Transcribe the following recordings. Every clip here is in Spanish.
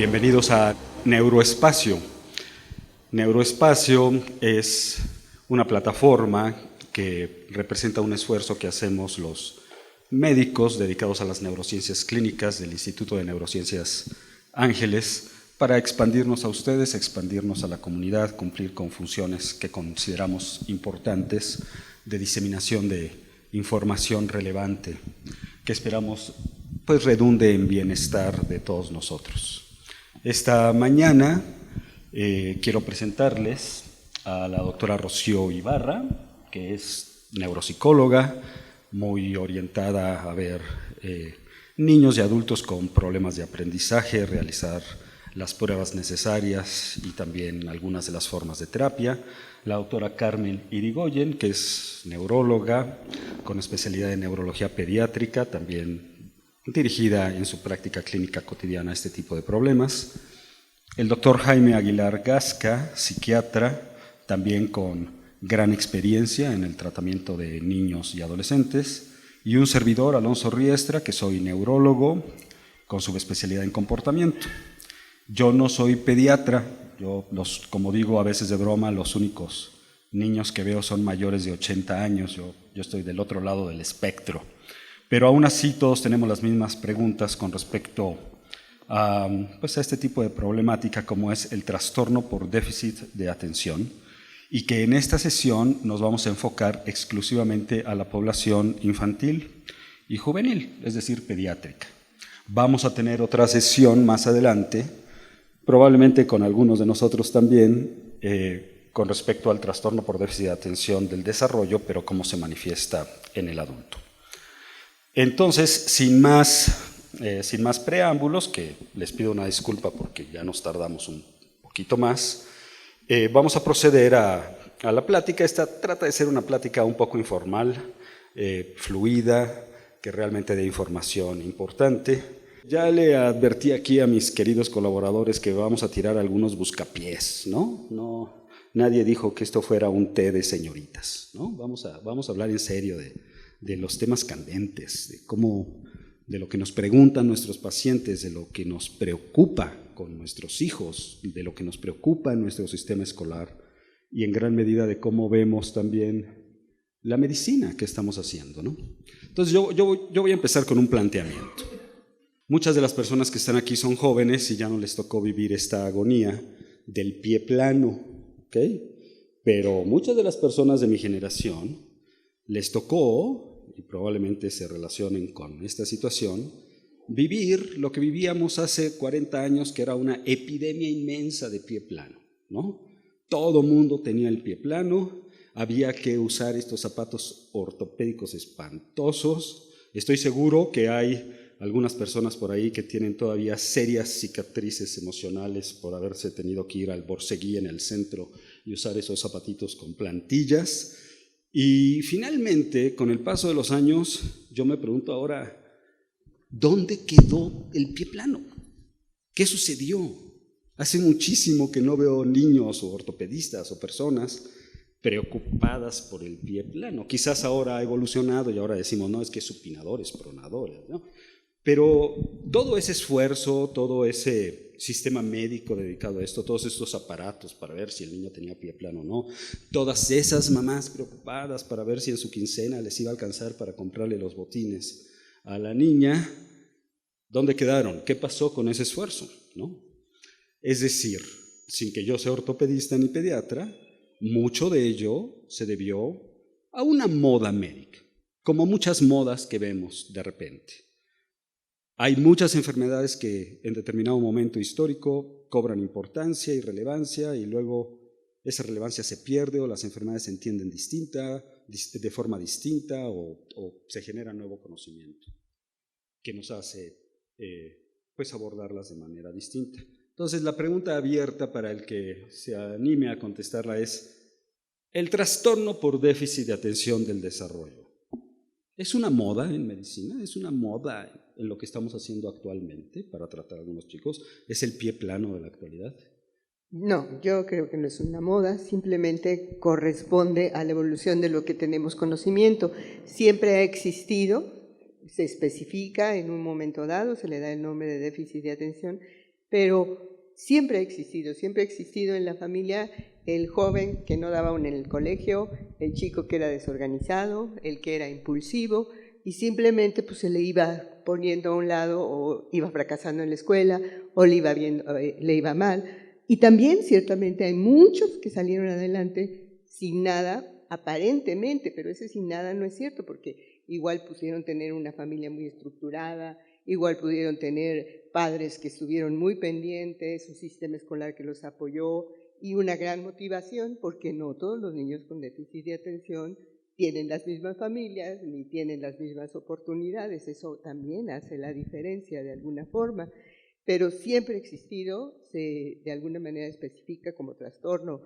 Bienvenidos a Neuroespacio. Neuroespacio es una plataforma que representa un esfuerzo que hacemos los médicos dedicados a las neurociencias clínicas del Instituto de Neurociencias Ángeles para expandirnos a ustedes, expandirnos a la comunidad, cumplir con funciones que consideramos importantes de diseminación de información relevante que esperamos pues redunde en bienestar de todos nosotros. Esta mañana quiero presentarles a la doctora Rocío Ibarra, que es neuropsicóloga, muy orientada a ver niños y adultos con problemas de aprendizaje, realizar las pruebas necesarias y también algunas de las formas de terapia. La doctora Carmen Irigoyen, que es neuróloga con especialidad en neurología pediátrica, también dirigida en su práctica clínica cotidiana a este tipo de problemas. El doctor Jaime Aguilar Gasca, psiquiatra, también con gran experiencia en el tratamiento de niños y adolescentes. Y un servidor, Alonso Riestra, que soy neurólogo con subespecialidad en comportamiento. Yo no soy pediatra, como digo a veces de broma, los únicos niños que veo son mayores de 80 años, yo estoy del otro lado del espectro. Pero aún así todos tenemos las mismas preguntas con respecto a este tipo de problemática como es el trastorno por déficit de atención y que en esta sesión nos vamos a enfocar exclusivamente a la población infantil y juvenil, es decir, pediátrica. Vamos a tener otra sesión más adelante, probablemente con algunos de nosotros también, con respecto al trastorno por déficit de atención del desarrollo, pero cómo se manifiesta en el adulto. Entonces, sin más preámbulos, que les pido una disculpa porque ya nos tardamos un poquito más, vamos a proceder a la plática. Esta trata de ser una plática un poco informal, fluida, que realmente dé información importante. Ya le advertí aquí a mis queridos colaboradores que vamos a tirar algunos buscapiés, ¿no? Nadie dijo que esto fuera un té de señoritas, ¿no? Vamos a hablar en serio de los temas candentes, de lo que nos preguntan nuestros pacientes, de lo que nos preocupa con nuestros hijos, de lo que nos preocupa en nuestro sistema escolar y en gran medida de cómo vemos también la medicina que estamos haciendo, ¿no? Entonces yo voy a empezar con un planteamiento. Muchas de las personas que están aquí son jóvenes y ya no les tocó vivir esta agonía del pie plano, ¿ok? Pero muchas de las personas de mi generación les tocó, y probablemente se relacionen con esta situación, vivir lo que vivíamos hace 40 años, que era una epidemia inmensa de pie plano, ¿no? Todo mundo tenía el pie plano, había que usar estos zapatos ortopédicos espantosos. Estoy seguro que hay algunas personas por ahí que tienen todavía serias cicatrices emocionales por haberse tenido que ir al Borseguí en el centro y usar esos zapatitos con plantillas. Y finalmente, con el paso de los años, yo me pregunto ahora, ¿dónde quedó el pie plano? ¿Qué sucedió? Hace muchísimo que no veo niños o ortopedistas o personas preocupadas por el pie plano. Quizás ahora ha evolucionado y ahora decimos, no, es que supinadores, pronadores, ¿no? Pero todo ese esfuerzo, todo ese sistema médico dedicado a esto, todos estos aparatos para ver si el niño tenía pie plano o no, todas esas mamás preocupadas para ver si en su quincena les iba a alcanzar para comprarle los botines a la niña, ¿dónde quedaron? ¿Qué pasó con ese esfuerzo? ¿No? Es decir, sin que yo sea ortopedista ni pediatra, mucho de ello se debió a una moda médica, como muchas modas que vemos de repente. Hay muchas enfermedades que en determinado momento histórico cobran importancia y relevancia y luego esa relevancia se pierde o las enfermedades se entienden de forma distinta o se genera nuevo conocimiento que nos hace abordarlas de manera distinta. Entonces la pregunta abierta para el que se anime a contestarla es: ¿el trastorno por déficit de atención del desarrollo es una moda en medicina? ¿Es una moda en lo que estamos haciendo actualmente para tratar a algunos chicos? ¿Es el pie plano de la actualidad? No, yo creo que no es una moda, simplemente corresponde a la evolución de lo que tenemos conocimiento. Siempre ha existido, se especifica en un momento dado, se le da el nombre de déficit de atención, pero siempre ha existido en la familia el joven que no daba en el colegio, el chico que era desorganizado, el que era impulsivo, y simplemente pues se le iba poniendo a un lado o iba fracasando en la escuela o le iba mal. Y también ciertamente hay muchos que salieron adelante sin nada, aparentemente, pero ese sin nada no es cierto, porque igual pudieron tener una familia muy estructurada, igual pudieron tener padres que estuvieron muy pendientes, un sistema escolar que los apoyó y una gran motivación, porque no todos los niños con déficit de atención tienen las mismas familias ni tienen las mismas oportunidades. Eso también hace la diferencia de alguna forma, pero siempre ha existido, se de alguna manera especifica como trastorno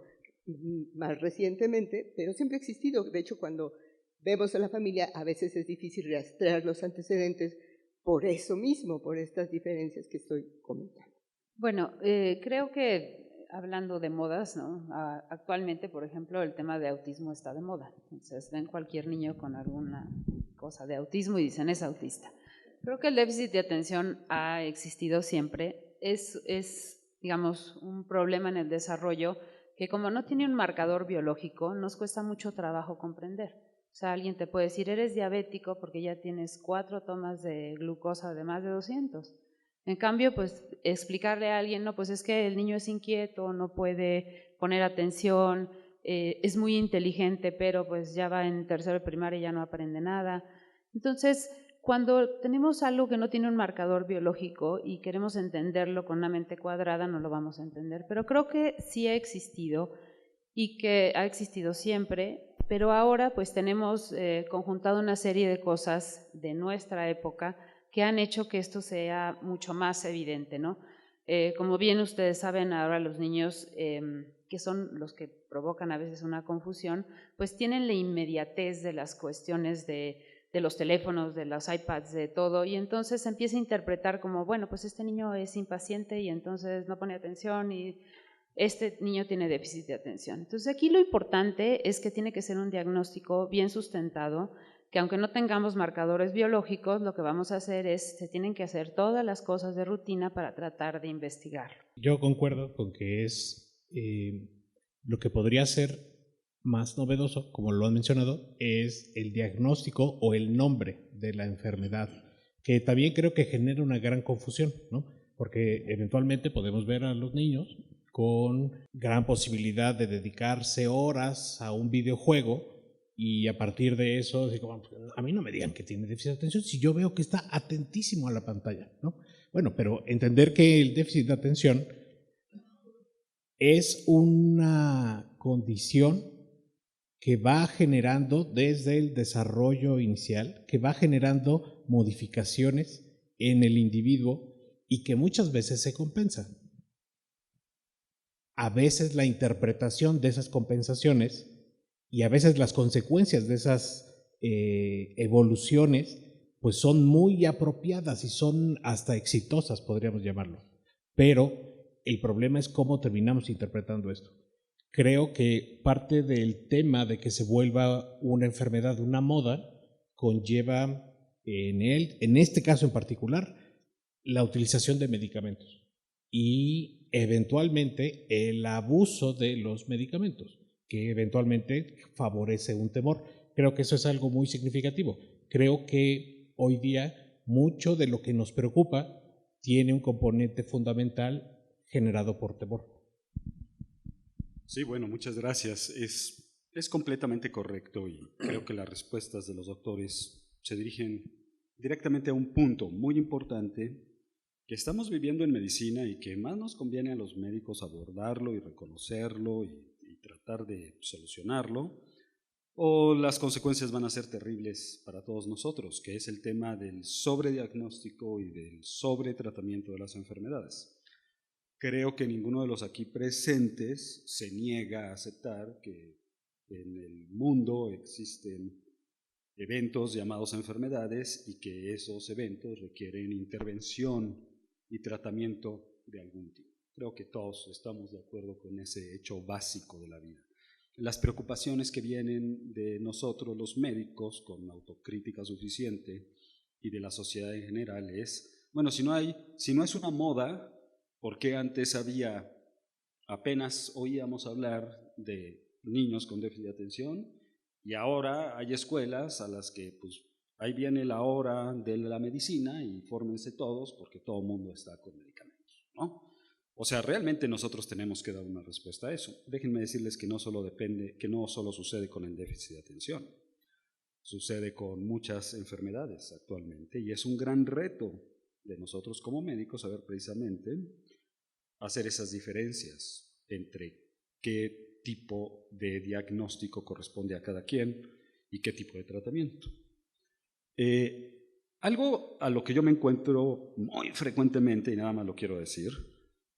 más recientemente, pero siempre ha existido. De hecho, cuando vemos a la familia, a veces es difícil rastrear los antecedentes por eso mismo, por estas diferencias que estoy comentando. Bueno, creo que hablando de modas, ¿no? Actualmente, por ejemplo, el tema de autismo está de moda. Entonces, ven cualquier niño con alguna cosa de autismo y dicen es autista. Creo que el déficit de atención ha existido siempre. Es, digamos, un problema en el desarrollo que como no tiene un marcador biológico, nos cuesta mucho trabajo comprender. O sea, alguien te puede decir, eres diabético porque ya tienes 4 tomas de glucosa de más de 200. En cambio, pues explicarle a alguien, no, pues es que el niño es inquieto, no puede poner atención, es muy inteligente, pero pues ya va en tercero de primaria y ya no aprende nada. Entonces, cuando tenemos algo que no tiene un marcador biológico y queremos entenderlo con una mente cuadrada, no lo vamos a entender. Pero creo que sí ha existido y que ha existido siempre, pero ahora pues tenemos conjuntado una serie de cosas de nuestra época que han hecho que esto sea mucho más evidente, ¿no? Como bien ustedes saben, ahora los niños, que son los que provocan a veces una confusión, pues tienen la inmediatez de las cuestiones de los teléfonos, de los iPads, de todo, y entonces se empieza a interpretar como, bueno, pues este niño es impaciente y entonces no pone atención y este niño tiene déficit de atención. Entonces aquí lo importante es que tiene que ser un diagnóstico bien sustentado, que aunque no tengamos marcadores biológicos, lo que vamos a hacer es, se tienen que hacer todas las cosas de rutina para tratar de investigarlo. Yo concuerdo con que es lo que podría ser más novedoso, como lo han mencionado, es el diagnóstico o el nombre de la enfermedad, que también creo que genera una gran confusión, ¿no? Porque eventualmente podemos ver a los niños con gran posibilidad de dedicarse horas a un videojuego y a partir de eso, digo, a mí no me digan que tiene déficit de atención si yo veo que está atentísimo a la pantalla, ¿no? Bueno, pero entender que el déficit de atención es una condición que va generando desde el desarrollo inicial, que va generando modificaciones en el individuo y que muchas veces se compensa. A veces la interpretación de esas compensaciones y a veces las consecuencias de esas evoluciones pues son muy apropiadas y son hasta exitosas, podríamos llamarlo. Pero el problema es cómo terminamos interpretando esto. Creo que parte del tema de que se vuelva una enfermedad, una moda, conlleva en este caso en particular, la utilización de medicamentos y eventualmente el abuso de los medicamentos, que eventualmente favorece un temor. Creo que eso es algo muy significativo. Creo que hoy día mucho de lo que nos preocupa tiene un componente fundamental generado por temor. Sí, bueno, muchas gracias. Es completamente correcto y creo que las respuestas de los doctores se dirigen directamente a un punto muy importante que estamos viviendo en medicina y que más nos conviene a los médicos abordarlo y reconocerlo y tratar de solucionarlo, o las consecuencias van a ser terribles para todos nosotros, que es el tema del sobrediagnóstico y del sobretratamiento de las enfermedades. Creo que ninguno de los aquí presentes se niega a aceptar que en el mundo existen eventos llamados enfermedades y que esos eventos requieren intervención y tratamiento de algún tipo. Creo que todos estamos de acuerdo con ese hecho básico de la vida. Las preocupaciones que vienen de nosotros los médicos con autocrítica suficiente y de la sociedad en general es, bueno, si no es una moda, ¿Por qué antes apenas oíamos hablar de niños con déficit de atención y ahora hay escuelas a las que pues ahí viene la hora de la medicina y fórmense todos porque todo el mundo está con medicamentos, ¿no? O sea, realmente nosotros tenemos que dar una respuesta a eso. Déjenme decirles que no solo sucede con el déficit de atención, sucede con muchas enfermedades actualmente y es un gran reto de nosotros como médicos saber precisamente hacer esas diferencias entre qué tipo de diagnóstico corresponde a cada quien y qué tipo de tratamiento. Algo a lo que yo me encuentro muy frecuentemente, y nada más lo quiero decir,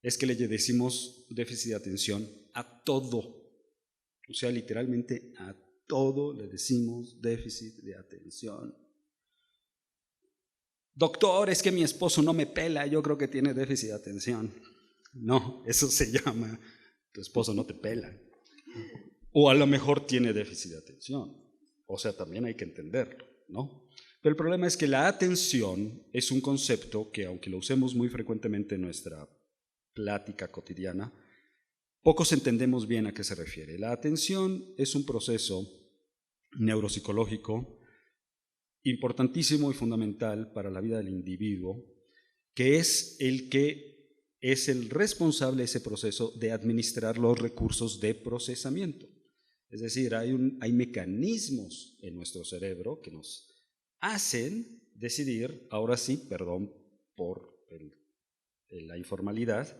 es que le decimos déficit de atención a todo. O sea, literalmente a todo le decimos déficit de atención. Doctor, es que mi esposo no me pela, yo creo que tiene déficit de atención. No, eso se llama, tu esposo no te pela. O a lo mejor tiene déficit de atención. O sea, también hay que entenderlo, ¿no? Pero el problema es que la atención es un concepto que, aunque lo usemos muy frecuentemente en nuestra plática cotidiana, pocos entendemos bien a qué se refiere. La atención es un proceso neuropsicológico importantísimo y fundamental para la vida del individuo, que es el responsable de ese proceso de administrar los recursos de procesamiento. Es decir, hay mecanismos en nuestro cerebro que nos hacen decidir, ahora sí, perdón por la informalidad,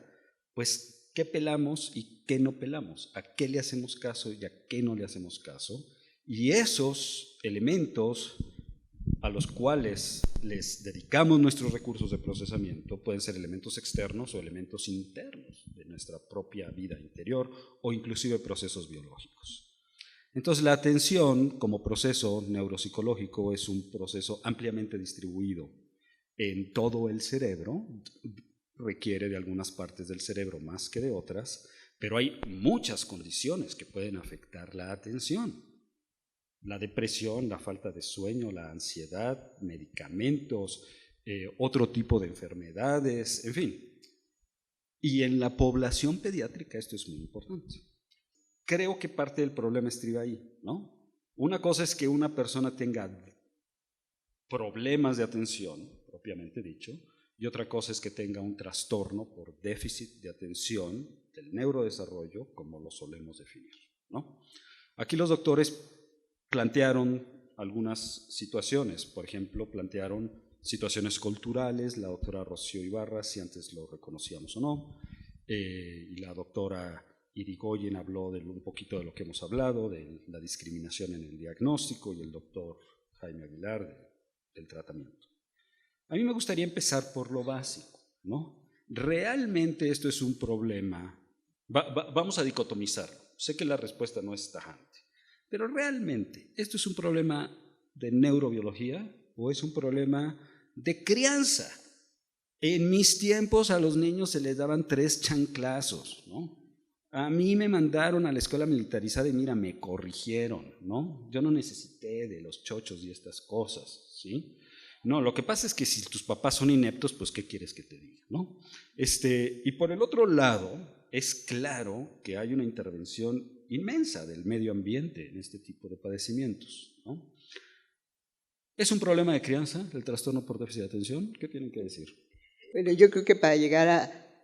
pues qué pelamos y qué no pelamos, a qué le hacemos caso y a qué no le hacemos caso. Y esos elementos a los cuales les dedicamos nuestros recursos de procesamiento pueden ser elementos externos o elementos internos de nuestra propia vida interior o inclusive procesos biológicos. Entonces, la atención como proceso neuropsicológico es un proceso ampliamente distribuido en todo el cerebro, requiere de algunas partes del cerebro más que de otras, pero hay muchas condiciones que pueden afectar la atención. La depresión, la falta de sueño, la ansiedad, medicamentos, otro tipo de enfermedades, en fin. Y en la población pediátrica esto es muy importante. Creo que parte del problema estriba ahí, ¿no? Una cosa es que una persona tenga problemas de atención, propiamente dicho, y otra cosa es que tenga un trastorno por déficit de atención del neurodesarrollo, como lo solemos definir, ¿no? Aquí los doctores plantearon algunas situaciones, por ejemplo, plantearon situaciones culturales, la doctora Rocío Ibarra, si antes lo reconocíamos o no, y la doctora Irigoyen habló un poquito de lo que hemos hablado, de la discriminación en el diagnóstico, y el doctor Jaime Aguilar del tratamiento. A mí me gustaría empezar por lo básico, ¿no? Realmente esto es un problema, vamos a dicotomizarlo, sé que la respuesta no es tajante, pero realmente ¿esto es un problema de neurobiología o es un problema de crianza? En mis tiempos a los niños se les daban 3 chanclazos, ¿no? A mí me mandaron a la escuela militarizada y mira, me corrigieron, ¿no? Yo no necesité de los chochos y estas cosas, ¿sí? No, lo que pasa es que si tus papás son ineptos, pues ¿qué quieres que te diga, no? Y por el otro lado, es claro que hay una intervención inmensa del medio ambiente en este tipo de padecimientos, ¿no? ¿Es un problema de crianza el trastorno por déficit de atención? ¿Qué tienen que decir? Bueno, yo creo que para llegar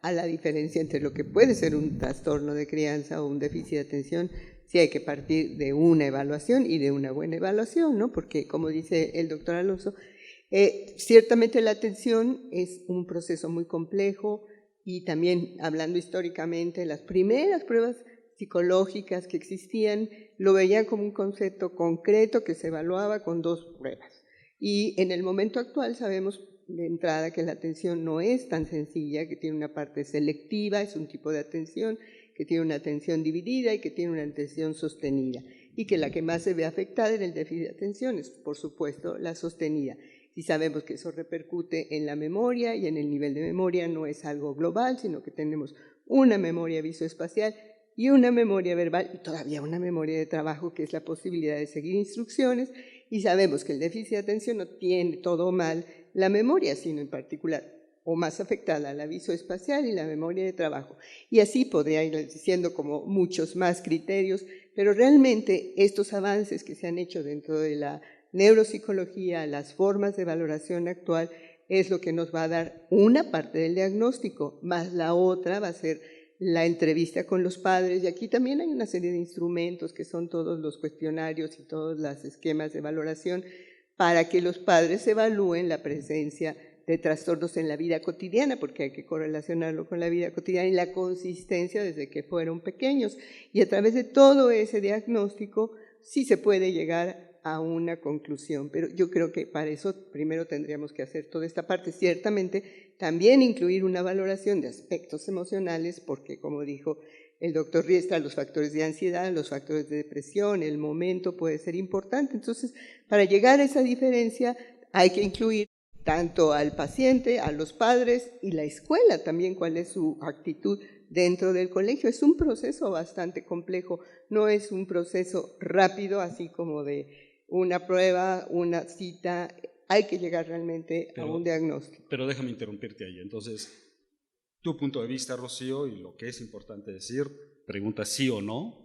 a la diferencia entre lo que puede ser un trastorno de crianza o un déficit de atención, sí hay que partir de una evaluación y de una buena evaluación, ¿no? Porque, como dice el doctor Alonso, ciertamente la atención es un proceso muy complejo y también, hablando históricamente, las primeras pruebas psicológicas que existían lo veían como un concepto concreto que se evaluaba con 2 pruebas. Y en el momento actual sabemos de entrada que la atención no es tan sencilla, que tiene una parte selectiva, es un tipo de atención, que tiene una atención dividida y que tiene una atención sostenida, y que la que más se ve afectada en el déficit de atención es, por supuesto, la sostenida. Y sabemos que eso repercute en la memoria, y en el nivel de memoria no es algo global, sino que tenemos una memoria visoespacial y una memoria verbal y todavía una memoria de trabajo, que es la posibilidad de seguir instrucciones, y sabemos que el déficit de atención no tiene todo mal la memoria, sino en particular o más afectada, la visoespacial y la memoria de trabajo. Y así podría ir diciendo como muchos más criterios, pero realmente estos avances que se han hecho dentro de la neuropsicología, las formas de valoración actual, es lo que nos va a dar una parte del diagnóstico, más la otra va a ser la entrevista con los padres, y aquí también hay una serie de instrumentos que son todos los cuestionarios y todos los esquemas de valoración para que los padres evalúen la presencia de trastornos en la vida cotidiana, porque hay que correlacionarlo con la vida cotidiana y la consistencia desde que fueron pequeños. Y a través de todo ese diagnóstico sí se puede llegar a una conclusión, pero yo creo que para eso primero tendríamos que hacer toda esta parte. Ciertamente también incluir una valoración de aspectos emocionales, porque como dijo el doctor Riestra, los factores de ansiedad, los factores de depresión, el momento puede ser importante. Entonces, para llegar a esa diferencia hay que incluir tanto al paciente, a los padres y la escuela también, cuál es su actitud dentro del colegio. Es un proceso bastante complejo, no es un proceso rápido, así como de una prueba, una cita, hay que llegar realmente a un diagnóstico. Pero déjame interrumpirte ahí. Entonces, tu punto de vista, Rocío, y lo que es importante decir, pregunta sí o no.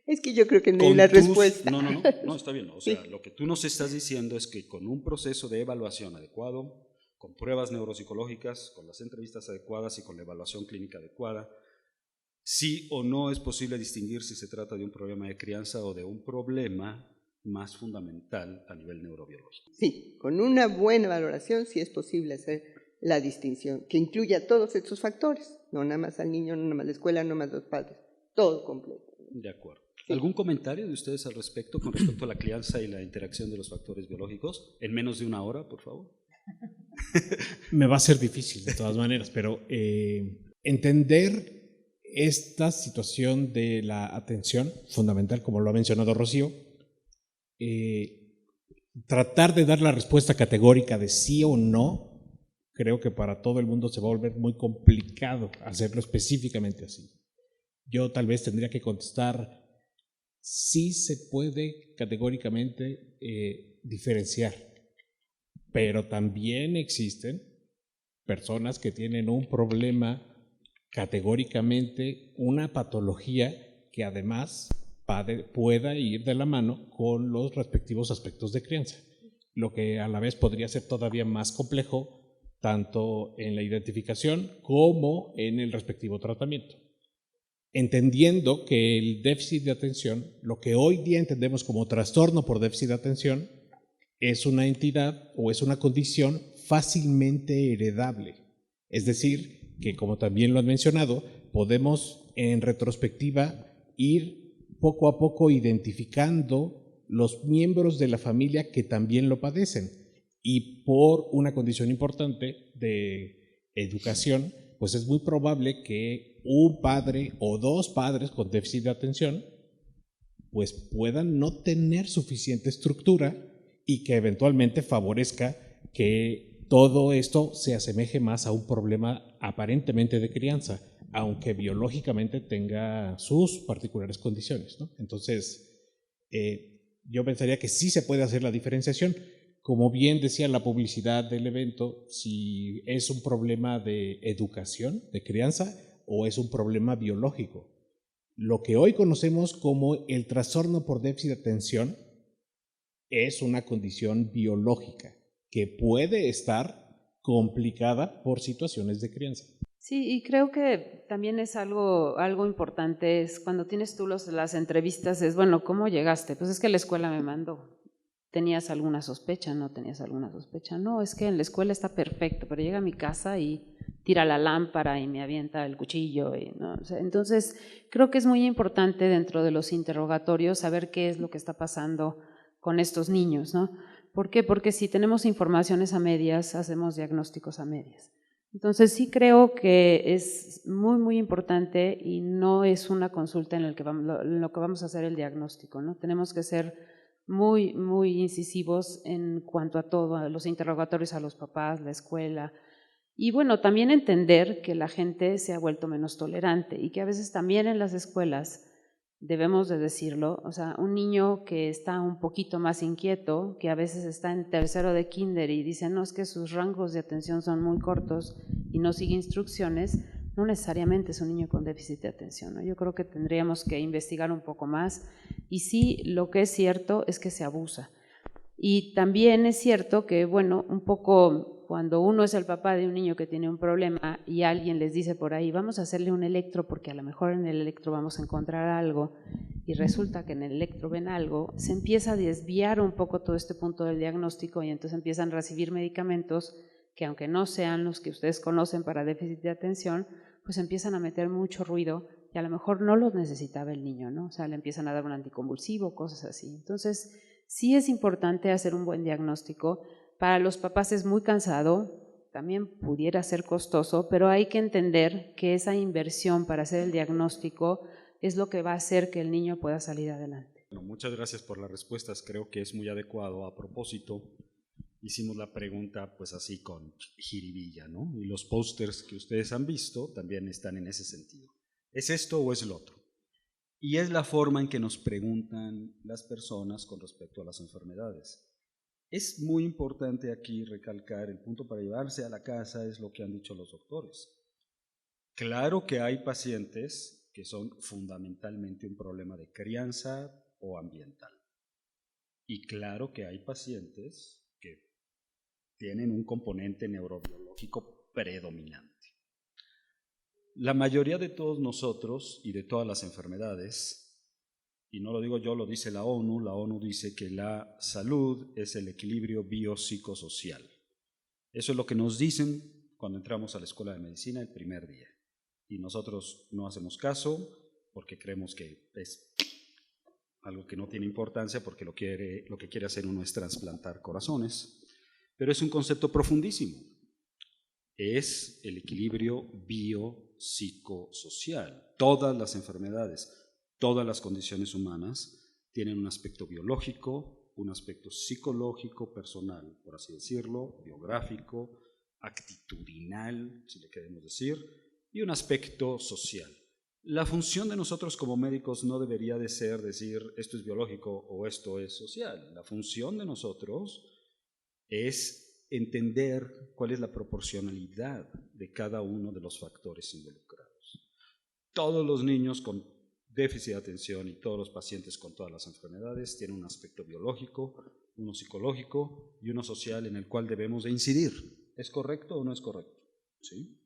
Es que yo creo que no hay una respuesta. No, está bien. O sea, lo que tú nos estás diciendo es que con un proceso de evaluación adecuado, con pruebas neuropsicológicas, con las entrevistas adecuadas y con la evaluación clínica adecuada, sí o no es posible distinguir si se trata de un problema de crianza o de un problema más fundamental a nivel neurobiológico. Sí, con una buena valoración sí es posible hacer la distinción, que incluya todos estos factores, no nada más al niño, no nada más la escuela, no nada más los padres, todo completo. De acuerdo. ¿Algún comentario de ustedes al respecto con respecto a la crianza y la interacción de los factores biológicos? En menos de una hora, por favor. Me va a ser difícil de todas maneras, pero entender esta situación de la atención, fundamental, como lo ha mencionado Rocío, tratar de dar la respuesta categórica de sí o no, creo que para todo el mundo se va a volver muy complicado hacerlo específicamente así. Yo tal vez tendría que contestar, sí se puede categóricamente diferenciar, pero también existen personas que tienen un problema categóricamente, una patología que además pueda ir de la mano con los respectivos aspectos de crianza, lo que a la vez podría ser todavía más complejo, tanto en la identificación como en el respectivo tratamiento. Entendiendo que el déficit de atención, lo que hoy día entendemos como trastorno por déficit de atención, es una entidad o es una condición fácilmente heredable. Es decir, que como también lo han mencionado, podemos en retrospectiva ir poco a poco identificando los miembros de la familia que también lo padecen. Y por una condición importante de educación, pues es muy probable que un padre o dos padres con déficit de atención pues puedan no tener suficiente estructura y que eventualmente favorezca que todo esto se asemeje más a un problema aparentemente de crianza, aunque biológicamente tenga sus particulares condiciones, ¿no? Entonces, yo pensaría que sí se puede hacer la diferenciación. Como bien decía la publicidad del evento, si es un problema de educación, de crianza, o es un problema biológico. Lo que hoy conocemos como el trastorno por déficit de atención es una condición biológica que puede estar complicada por situaciones de crianza. Sí, y creo que también es algo importante, es cuando tienes tú las entrevistas, es, bueno, ¿cómo llegaste? Pues es que la escuela me mandó. ¿Tenías alguna sospecha? ¿No tenías alguna sospecha? No, es que en la escuela está perfecto, pero llega a mi casa y tira la lámpara y me avienta el cuchillo. ¿No? O sea, entonces, creo que es muy importante dentro de los interrogatorios saber qué es lo que está pasando con estos niños, ¿no? ¿Por qué? Porque si tenemos informaciones a medias, hacemos diagnósticos a medias. Entonces, sí creo que es muy, muy importante y no es una consulta en lo que vamos a hacer el diagnóstico, ¿no? Tenemos que ser muy, muy incisivos en cuanto a todo, a los interrogatorios a los papás, la escuela. Y bueno, también entender que la gente se ha vuelto menos tolerante y que a veces también en las escuelas debemos de decirlo, o sea, un niño que está un poquito más inquieto, que a veces está en tercero de kinder y dice, no, es que sus rangos de atención son muy cortos y no sigue instrucciones, no necesariamente es un niño con déficit de atención, ¿no? Yo creo que tendríamos que investigar un poco más y sí, lo que es cierto es que se abusa. Y también es cierto que, bueno, un poco cuando uno es el papá de un niño que tiene un problema y alguien les dice por ahí, vamos a hacerle un electro porque a lo mejor en el electro vamos a encontrar algo y resulta que en el electro ven algo, se empieza a desviar un poco todo este punto del diagnóstico y entonces empiezan a recibir medicamentos que aunque no sean los que ustedes conocen para déficit de atención, pues empiezan a meter mucho ruido y a lo mejor no los necesitaba el niño, ¿no? O sea, le empiezan a dar un anticonvulsivo, cosas así. Entonces, sí es importante hacer un buen diagnóstico. Para los papás es muy cansado, también pudiera ser costoso, pero hay que entender que esa inversión para hacer el diagnóstico es lo que va a hacer que el niño pueda salir adelante. Bueno, muchas gracias por las respuestas, creo que es muy adecuado. A propósito, hicimos la pregunta pues así con jiribilla, ¿no? Y los pósters que ustedes han visto también están en ese sentido. ¿Es esto o es lo otro? Y es la forma en que nos preguntan las personas con respecto a las enfermedades. Es muy importante aquí recalcar, el punto para llevarse a la casa es lo que han dicho los doctores. Claro que hay pacientes que son fundamentalmente un problema de crianza o ambiental. Y claro que hay pacientes que tienen un componente neurobiológico predominante. La mayoría de todos nosotros y de todas las enfermedades, y no lo digo yo, lo dice la ONU dice que la salud es el equilibrio biopsicosocial. Eso es lo que nos dicen cuando entramos a la escuela de medicina el primer día. Y nosotros no hacemos caso porque creemos que es algo que no tiene importancia porque lo que quiere hacer uno es trasplantar corazones. Pero es un concepto profundísimo. Es el equilibrio biopsicosocial. Todas las enfermedades, todas las condiciones humanas tienen un aspecto biológico, un aspecto psicológico, personal, por así decirlo, biográfico, actitudinal, si le queremos decir, y un aspecto social. La función de nosotros como médicos no debería de ser decir esto es biológico o esto es social. La función de nosotros es entender cuál es la proporcionalidad de cada uno de los factores involucrados. Todos los niños con déficit de atención y todos los pacientes con todas las enfermedades tienen un aspecto biológico, uno psicológico y uno social en el cual debemos de incidir. ¿Es correcto o no es correcto? ¿Sí?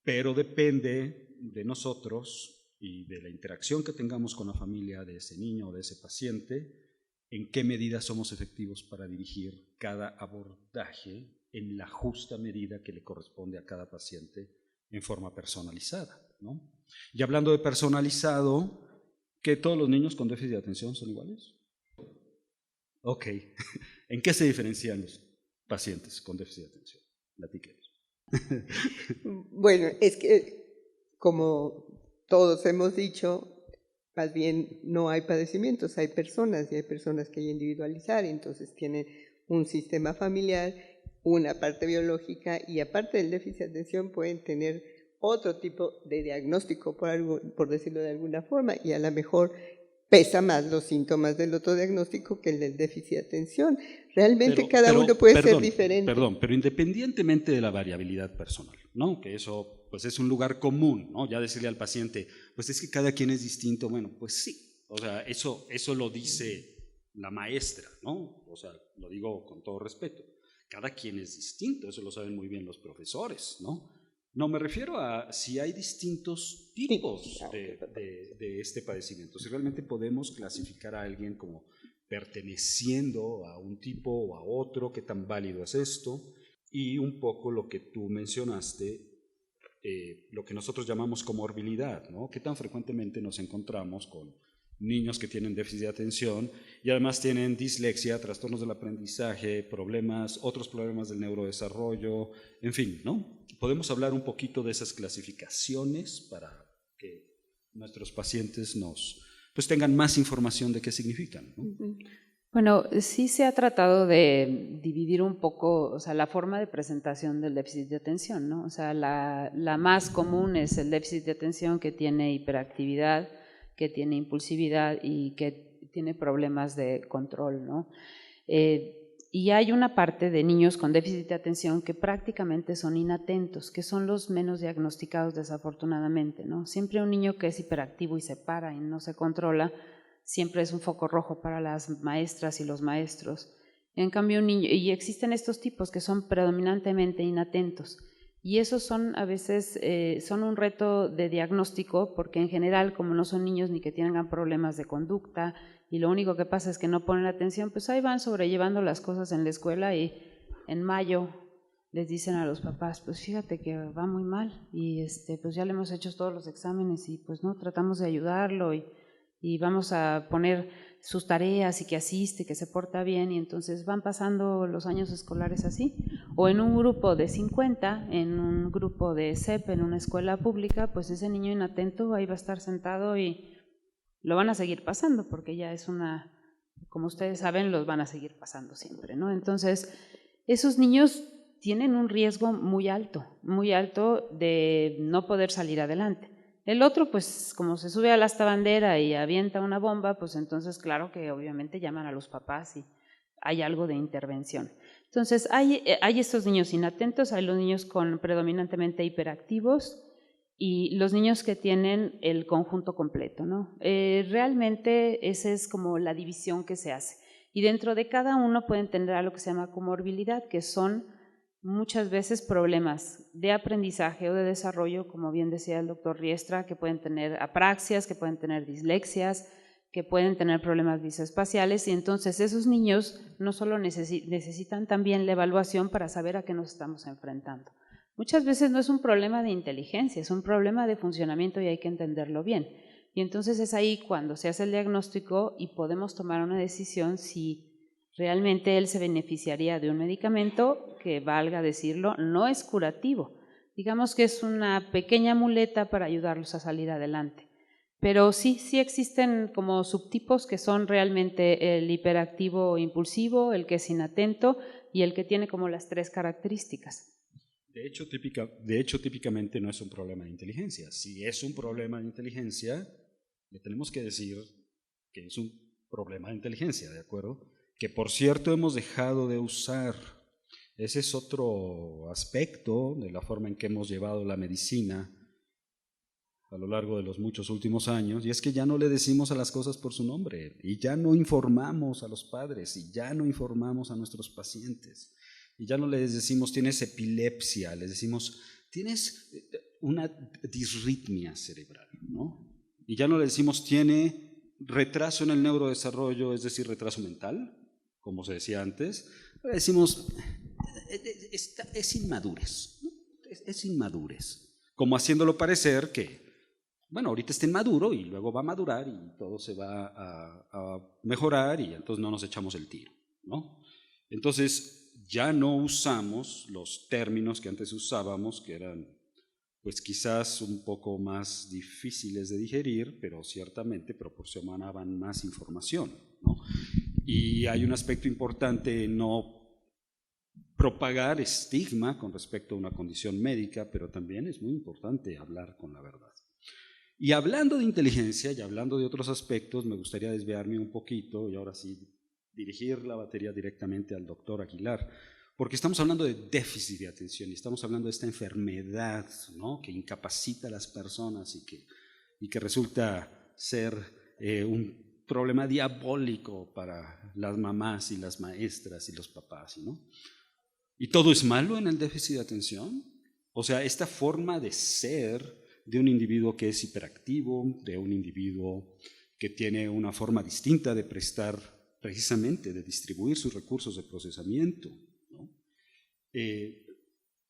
Pero depende de nosotros y de la interacción que tengamos con la familia de ese niño o de ese paciente, en qué medida somos efectivos para dirigir cada abordaje en la justa medida que le corresponde a cada paciente en forma personalizada, ¿no? Y hablando de personalizado, ¿que todos los niños con déficit de atención son iguales? Ok, ¿en qué se diferencian los pacientes con déficit de atención? Platiquemos. Bueno, es que como todos hemos dicho, más bien no hay padecimientos, hay personas y hay personas que hay que individualizar, entonces tienen un sistema familiar, una parte biológica y aparte del déficit de atención pueden tener otro tipo de diagnóstico, por decirlo de alguna forma, y a lo mejor pesa más los síntomas del otro diagnóstico que el del déficit de atención. Realmente cada uno puede ser diferente. Pero independientemente de la variabilidad personal, ¿no? Que eso pues es un lugar común, ¿no? Ya decirle al paciente, pues es que cada quien es distinto, bueno, pues sí, o sea, eso lo dice la maestra, ¿no? O sea, lo digo con todo respeto, cada quien es distinto, eso lo saben muy bien los profesores, ¿no? No, me refiero a si hay distintos tipos de este padecimiento, si realmente podemos clasificar a alguien como perteneciendo a un tipo o a otro, qué tan válido es esto, y un poco lo que tú mencionaste, lo que nosotros llamamos comorbilidad, ¿no? Qué tan frecuentemente nos encontramos con niños que tienen déficit de atención y además tienen dislexia, trastornos del aprendizaje, otros problemas del neurodesarrollo, en fin, ¿no? Podemos hablar un poquito de esas clasificaciones para que nuestros pacientes pues tengan más información de qué significan, ¿no? Bueno, sí se ha tratado de dividir un poco, o sea, la forma de presentación del déficit de atención, ¿no? O sea, la más común es el déficit de atención que tiene hiperactividad que tiene impulsividad y que tiene problemas de control, ¿no? Y hay una parte de niños con déficit de atención que prácticamente son inatentos, que son los menos diagnosticados desafortunadamente, ¿no? Siempre un niño que es hiperactivo y se para y no se controla, siempre es un foco rojo para las maestras y los maestros. En cambio, un niño, y existen estos tipos que son predominantemente inatentos, y esos son a veces son un reto de diagnóstico, porque en general, como no son niños ni que tengan problemas de conducta, y lo único que pasa es que no ponen atención, pues ahí van sobrellevando las cosas en la escuela, y en mayo les dicen a los papás, pues fíjate que va muy mal, y pues ya le hemos hecho todos los exámenes, y pues no, tratamos de ayudarlo, y vamos a poner sus tareas y que asiste, que se porta bien, y entonces van pasando los años escolares así. O en un grupo de 50, en un grupo de CEP, en una escuela pública, pues ese niño inatento ahí va a estar sentado y lo van a seguir pasando, porque ya es como ustedes saben, los van a seguir pasando siempre, ¿no? Entonces, esos niños tienen un riesgo muy alto de no poder salir adelante. El otro, pues como se sube a la bandera y avienta una bomba, pues entonces claro que obviamente llaman a los papás y hay algo de intervención. Entonces hay estos niños inatentos, hay los niños predominantemente hiperactivos y los niños que tienen el conjunto completo, ¿no? Realmente esa es como la división que se hace. Y dentro de cada uno pueden tener algo que se llama comorbilidad, que son muchas veces problemas de aprendizaje o de desarrollo, como bien decía el doctor Riestra, que pueden tener apraxias, que pueden tener dislexias, que pueden tener problemas visoespaciales, y entonces esos niños no solo necesitan también la evaluación para saber a qué nos estamos enfrentando. Muchas veces no es un problema de inteligencia, es un problema de funcionamiento y hay que entenderlo bien. Y entonces es ahí cuando se hace el diagnóstico y podemos tomar una decisión si realmente él se beneficiaría de un medicamento que, valga decirlo, no es curativo. Digamos que es una pequeña muleta para ayudarlos a salir adelante. Pero sí existen como subtipos que son realmente el hiperactivo impulsivo, el que es inatento y el que tiene como las 3 características. De hecho, típicamente no es un problema de inteligencia. Si es un problema de inteligencia, le tenemos que decir que es un problema de inteligencia, ¿de acuerdo? Que por cierto hemos dejado de usar. Ese es otro aspecto de la forma en que hemos llevado la medicina a lo largo de los muchos últimos años, y es que ya no le decimos a las cosas por su nombre, y ya no informamos a los padres, y ya no informamos a nuestros pacientes, y ya no les decimos tienes epilepsia, les decimos tienes una disritmia cerebral, ¿no? Y ya no le decimos tiene retraso en el neurodesarrollo, es decir, retraso mental, como se decía antes, decimos, es inmadurez, ¿no? Es inmadurez, como haciéndolo parecer que, bueno, ahorita está inmaduro y luego va a madurar y todo se va a mejorar y entonces no nos echamos el tiro, ¿no? Entonces ya no usamos los términos que antes usábamos, que eran pues quizás un poco más difíciles de digerir, pero ciertamente proporcionaban más información, ¿no? Y hay un aspecto importante en no propagar estigma con respecto a una condición médica, pero también es muy importante hablar con la verdad. Y hablando de inteligencia y hablando de otros aspectos, me gustaría desviarme un poquito y ahora sí dirigir la batería directamente al doctor Aguilar, porque estamos hablando de déficit de atención y estamos hablando de esta enfermedad, ¿no?, que incapacita a las personas y que resulta ser un problema diabólico para las mamás y las maestras y los papás, ¿no? ¿Y todo es malo en el déficit de atención? O sea, esta forma de ser de un individuo que es hiperactivo, de un individuo que tiene una forma distinta de prestar, precisamente de distribuir sus recursos de procesamiento, ¿no?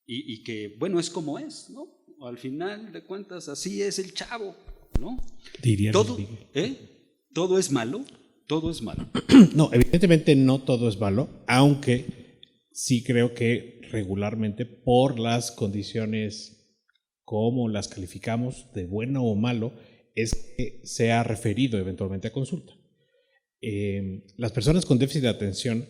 Y que, bueno, es como es, ¿no? Al final de cuentas, así es el chavo, ¿no? ¿Todo es malo? Todo es malo. No, evidentemente no todo es malo, aunque sí creo que regularmente por las condiciones como las calificamos de bueno o malo, es que se ha referido eventualmente a consulta. Las personas con déficit de atención,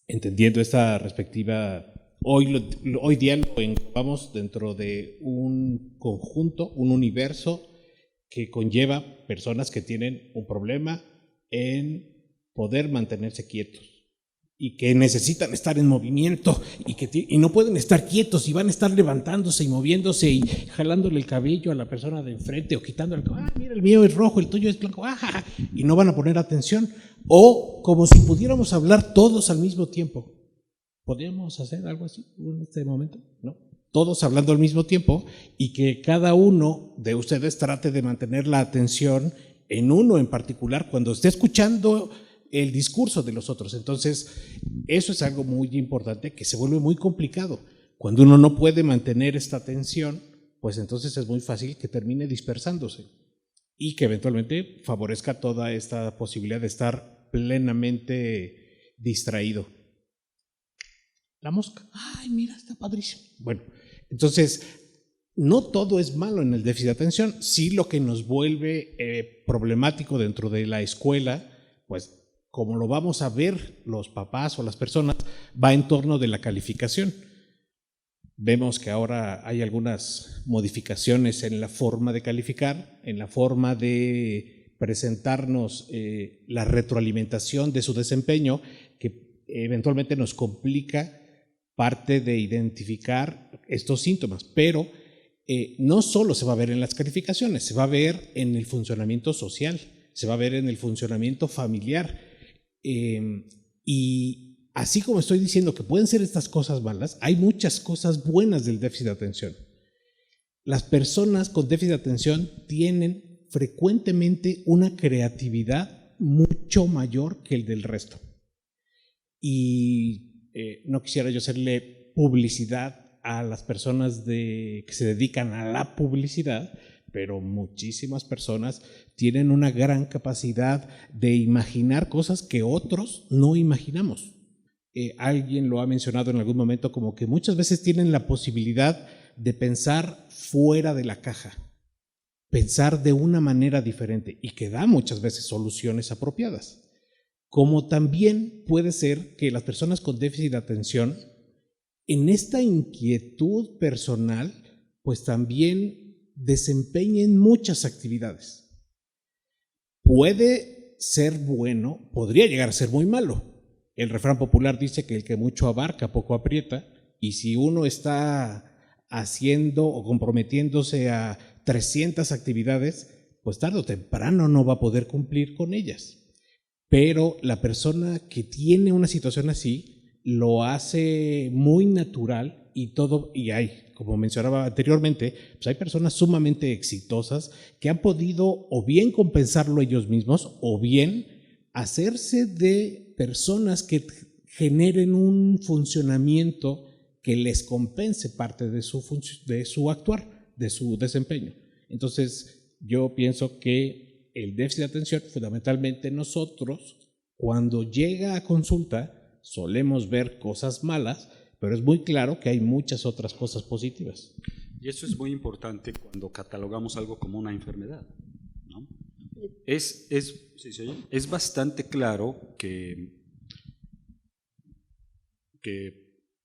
entendiendo esta perspectiva, hoy día lo englobamos dentro de un conjunto, un universo que conlleva personas que tienen un problema en poder mantenerse quietos y que necesitan estar en movimiento y no pueden estar quietos y van a estar levantándose y moviéndose y jalándole el cabello a la persona de enfrente o quitándole, mira, el mío es rojo, el tuyo es blanco, y no van a poner atención. O como si pudiéramos hablar todos al mismo tiempo. ¿Podríamos hacer algo así en este momento? ¿No? Todos hablando al mismo tiempo y que cada uno de ustedes trate de mantener la atención en uno en particular cuando esté escuchando el discurso de los otros. Entonces, eso es algo muy importante que se vuelve muy complicado. Cuando uno no puede mantener esta atención, pues entonces es muy fácil que termine dispersándose y que eventualmente favorezca toda esta posibilidad de estar plenamente distraído. La mosca, ay, mira, está padrísimo. Bueno, entonces, no todo es malo en el déficit de atención. Sí, lo que nos vuelve problemático dentro de la escuela, pues como lo vamos a ver los papás o las personas, va en torno de la calificación. Vemos que ahora hay algunas modificaciones en la forma de calificar, en la forma de presentarnos la retroalimentación de su desempeño, que eventualmente nos complica parte de identificar estos síntomas, pero no solo se va a ver en las calificaciones, se va a ver en el funcionamiento social, se va a ver en el funcionamiento familiar. Y así como estoy diciendo que pueden ser estas cosas malas, hay muchas cosas buenas del déficit de atención. Las personas con déficit de atención tienen frecuentemente una creatividad mucho mayor que el del resto. Y no quisiera yo hacerle publicidad a las personas que se dedican a la publicidad, pero muchísimas personas tienen una gran capacidad de imaginar cosas que otros no imaginamos. Alguien lo ha mencionado en algún momento como que muchas veces tienen la posibilidad de pensar fuera de la caja, pensar de una manera diferente y que da muchas veces soluciones apropiadas. Como también puede ser que las personas con déficit de atención, en esta inquietud personal, pues también desempeñen muchas actividades. Puede ser bueno, podría llegar a ser muy malo. El refrán popular dice que el que mucho abarca, poco aprieta, y si uno está haciendo o comprometiéndose a 300 actividades, pues tarde o temprano no va a poder cumplir con ellas. Pero la persona que tiene una situación así lo hace muy natural y hay, como mencionaba anteriormente, pues hay personas sumamente exitosas que han podido o bien compensarlo ellos mismos o bien hacerse de personas que generen un funcionamiento que les compense parte de su actuar, de su desempeño. Entonces, yo pienso que el déficit de atención, fundamentalmente nosotros, cuando llega a consulta, solemos ver cosas malas, pero es muy claro que hay muchas otras cosas positivas. Y eso es muy importante cuando catalogamos algo como una enfermedad, ¿no? Es bastante claro que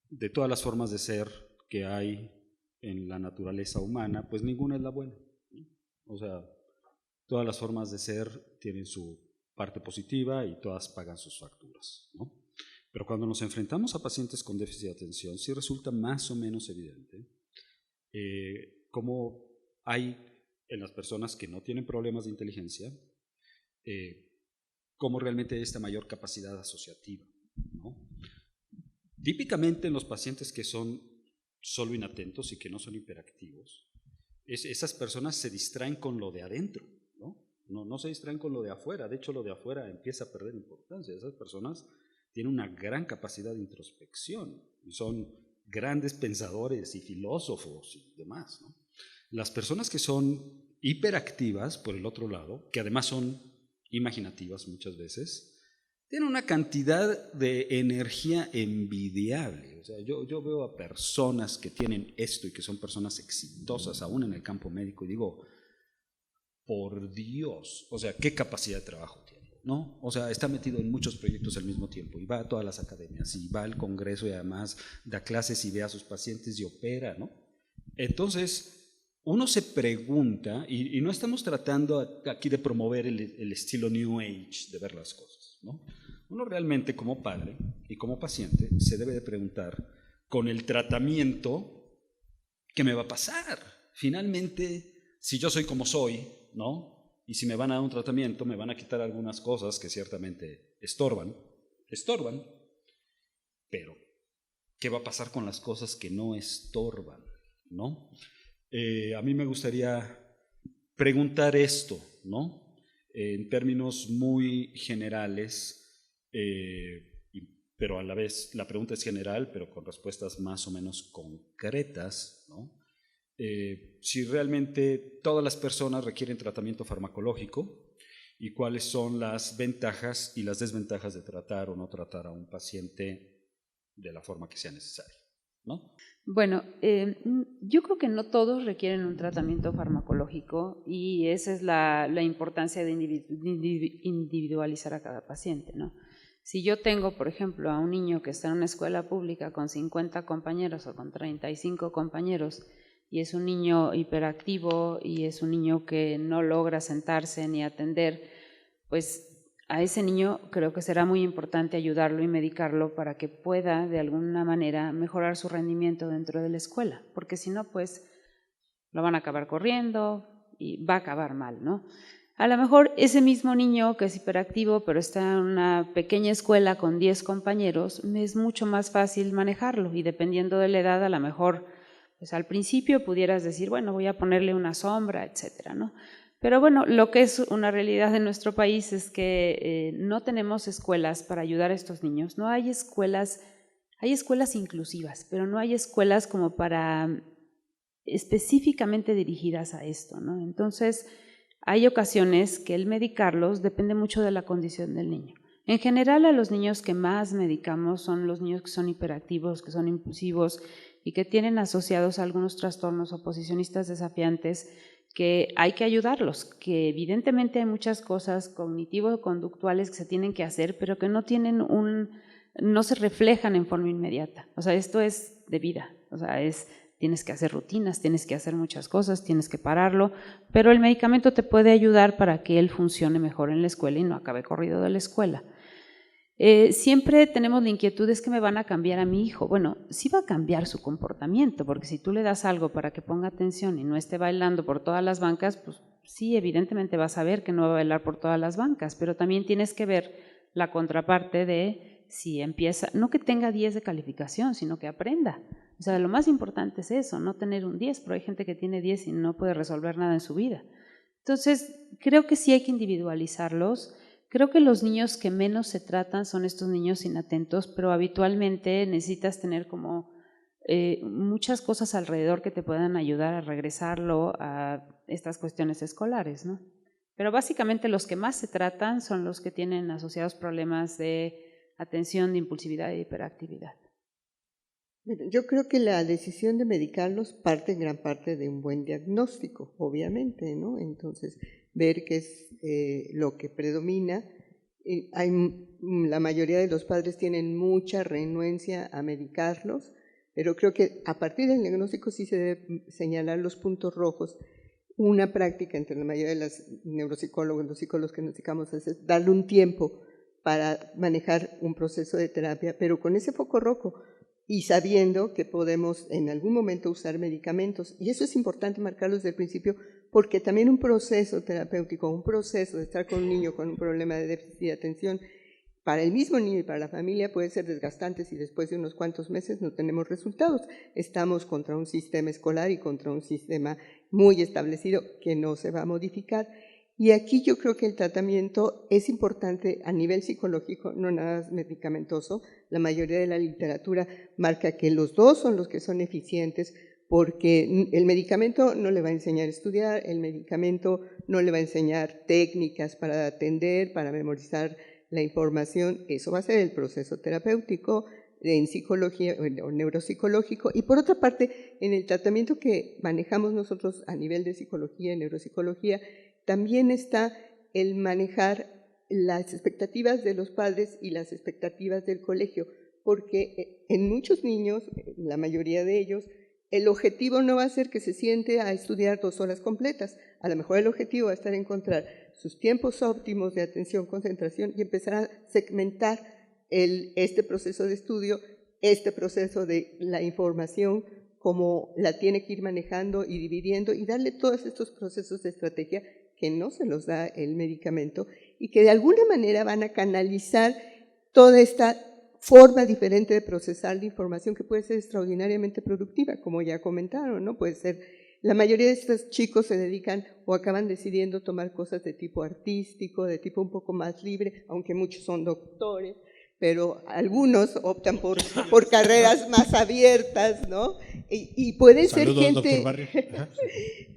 de todas las formas de ser que hay en la naturaleza humana, pues ninguna es la buena, ¿no? O sea, todas las formas de ser tienen su parte positiva y todas pagan sus facturas, ¿no? Pero cuando nos enfrentamos a pacientes con déficit de atención, sí resulta más o menos evidente cómo hay en las personas que no tienen problemas de inteligencia, cómo realmente hay esta mayor capacidad asociativa, ¿no? Típicamente en los pacientes que son solo inatentos y que no son hiperactivos, esas personas se distraen con lo de adentro, ¿no? No se distraen con lo de afuera. De hecho, lo de afuera empieza a perder importancia. Esas personas tienen una gran capacidad de introspección y son grandes pensadores y filósofos y demás, ¿no? Las personas que son hiperactivas, por el otro lado, que además son imaginativas muchas veces, tienen una cantidad de energía envidiable. O sea, yo veo a personas que tienen esto y que son personas exitosas aún en el campo médico y digo, por Dios, o sea, qué capacidad de trabajo tiene, ¿no? O sea, está metido en muchos proyectos al mismo tiempo y va a todas las academias y va al congreso y además da clases y ve a sus pacientes y opera, ¿no? Entonces, uno se pregunta, y no estamos tratando aquí de promover el estilo New Age de ver las cosas, ¿no? Uno realmente como padre y como paciente se debe de preguntar, con el tratamiento, ¿qué me va a pasar? Finalmente, si yo soy como soy, ¿no? Y si me van a dar un tratamiento, me van a quitar algunas cosas que ciertamente estorban, pero ¿qué va a pasar con las cosas que no estorban, ¿no? A mí me gustaría preguntar esto, ¿no? En términos muy generales, pero a la vez la pregunta es general, pero con respuestas más o menos concretas, ¿no? Si realmente todas las personas requieren tratamiento farmacológico y cuáles son las ventajas y las desventajas de tratar o no tratar a un paciente de la forma que sea necesaria, ¿no? Bueno, yo creo que no todos requieren un tratamiento farmacológico y esa es la importancia de individualizar a cada paciente, ¿no? Si yo tengo, por ejemplo, a un niño que está en una escuela pública con 50 compañeros o con 35 compañeros y es un niño hiperactivo y es un niño que no logra sentarse ni atender, pues a ese niño creo que será muy importante ayudarlo y medicarlo para que pueda de alguna manera mejorar su rendimiento dentro de la escuela, porque si no, pues lo van a acabar corriendo y va a acabar mal, ¿no? A lo mejor ese mismo niño que es hiperactivo pero está en una pequeña escuela con 10 compañeros, es mucho más fácil manejarlo y dependiendo de la edad a lo mejor pues al principio pudieras decir, bueno, voy a ponerle una sombra, etcétera, ¿no? Pero bueno, lo que es una realidad en nuestro país es que no tenemos escuelas para ayudar a estos niños. No hay escuelas inclusivas, pero no hay escuelas como para específicamente dirigidas a esto, ¿no? Entonces, hay ocasiones que el medicarlos depende mucho de la condición del niño. En general, a los niños que más medicamos son los niños que son hiperactivos, que son impulsivos y que tienen asociados algunos trastornos oposicionistas desafiantes que hay que ayudarlos, que evidentemente hay muchas cosas cognitivo-conductuales que se tienen que hacer, pero que no se reflejan en forma inmediata. O sea, esto es de vida, o sea, tienes que hacer rutinas, tienes que hacer muchas cosas, tienes que pararlo, pero el medicamento te puede ayudar para que él funcione mejor en la escuela y no acabe corrido de la escuela. Siempre tenemos la inquietud, es que me van a cambiar a mi hijo. Bueno, sí va a cambiar su comportamiento, porque si tú le das algo para que ponga atención y no esté bailando por todas las bancas, pues sí, evidentemente vas a ver que no va a bailar por todas las bancas, pero también tienes que ver la contraparte de si empieza, no que tenga 10 de calificación, sino que aprenda. O sea, lo más importante es eso, no tener un 10, pero hay gente que tiene 10 y no puede resolver nada en su vida. Entonces, creo que sí hay que individualizarlos. Creo que los niños que menos se tratan son estos niños inatentos, pero habitualmente necesitas tener como muchas cosas alrededor que te puedan ayudar a regresarlo a estas cuestiones escolares, ¿no? Pero básicamente los que más se tratan son los que tienen asociados problemas de atención, de impulsividad y de hiperactividad. Yo creo que la decisión de medicarlos parte en gran parte de un buen diagnóstico, obviamente, ¿no? Entonces, ver qué es lo que predomina. La mayoría de los padres tienen mucha renuencia a medicarlos, pero creo que a partir del diagnóstico sí se debe señalar los puntos rojos. Una práctica entre la mayoría de los neuropsicólogos, los psicólogos que nos dedicamos a es darle un tiempo para manejar un proceso de terapia, pero con ese foco rojo y sabiendo que podemos en algún momento usar medicamentos. Y eso es importante marcarlo desde el principio, porque también un proceso terapéutico, un proceso de estar con un niño con un problema de déficit de atención, para el mismo niño y para la familia puede ser desgastante si después de unos cuantos meses no tenemos resultados. Estamos contra un sistema escolar y contra un sistema muy establecido que no se va a modificar. Y aquí yo creo que el tratamiento es importante a nivel psicológico, no nada medicamentoso. La mayoría de la literatura marca que los dos son los que son eficientes, porque el medicamento no le va a enseñar a estudiar, el medicamento no le va a enseñar técnicas para atender, para memorizar la información. Eso va a ser el proceso terapéutico en psicología o neuropsicológico. Y por otra parte, en el tratamiento que manejamos nosotros a nivel de psicología y neuropsicología, también está el manejar las expectativas de los padres y las expectativas del colegio, porque en muchos niños, la mayoría de ellos, el objetivo no va a ser que se siente a estudiar 2 horas completas. A lo mejor el objetivo va a estar en encontrar sus tiempos óptimos de atención, concentración y empezar a segmentar este proceso de estudio, este proceso de la información, como la tiene que ir manejando y dividiendo y darle todos estos procesos de estrategia que no se los da el medicamento y que de alguna manera van a canalizar toda esta forma diferente de procesar la información que puede ser extraordinariamente productiva, como ya comentaron, ¿no? Puede ser, la mayoría de estos chicos se dedican o acaban decidiendo tomar cosas de tipo artístico, de tipo un poco más libre, aunque muchos son doctores, pero algunos optan por carreras más abiertas, ¿no? Y pueden ser gente,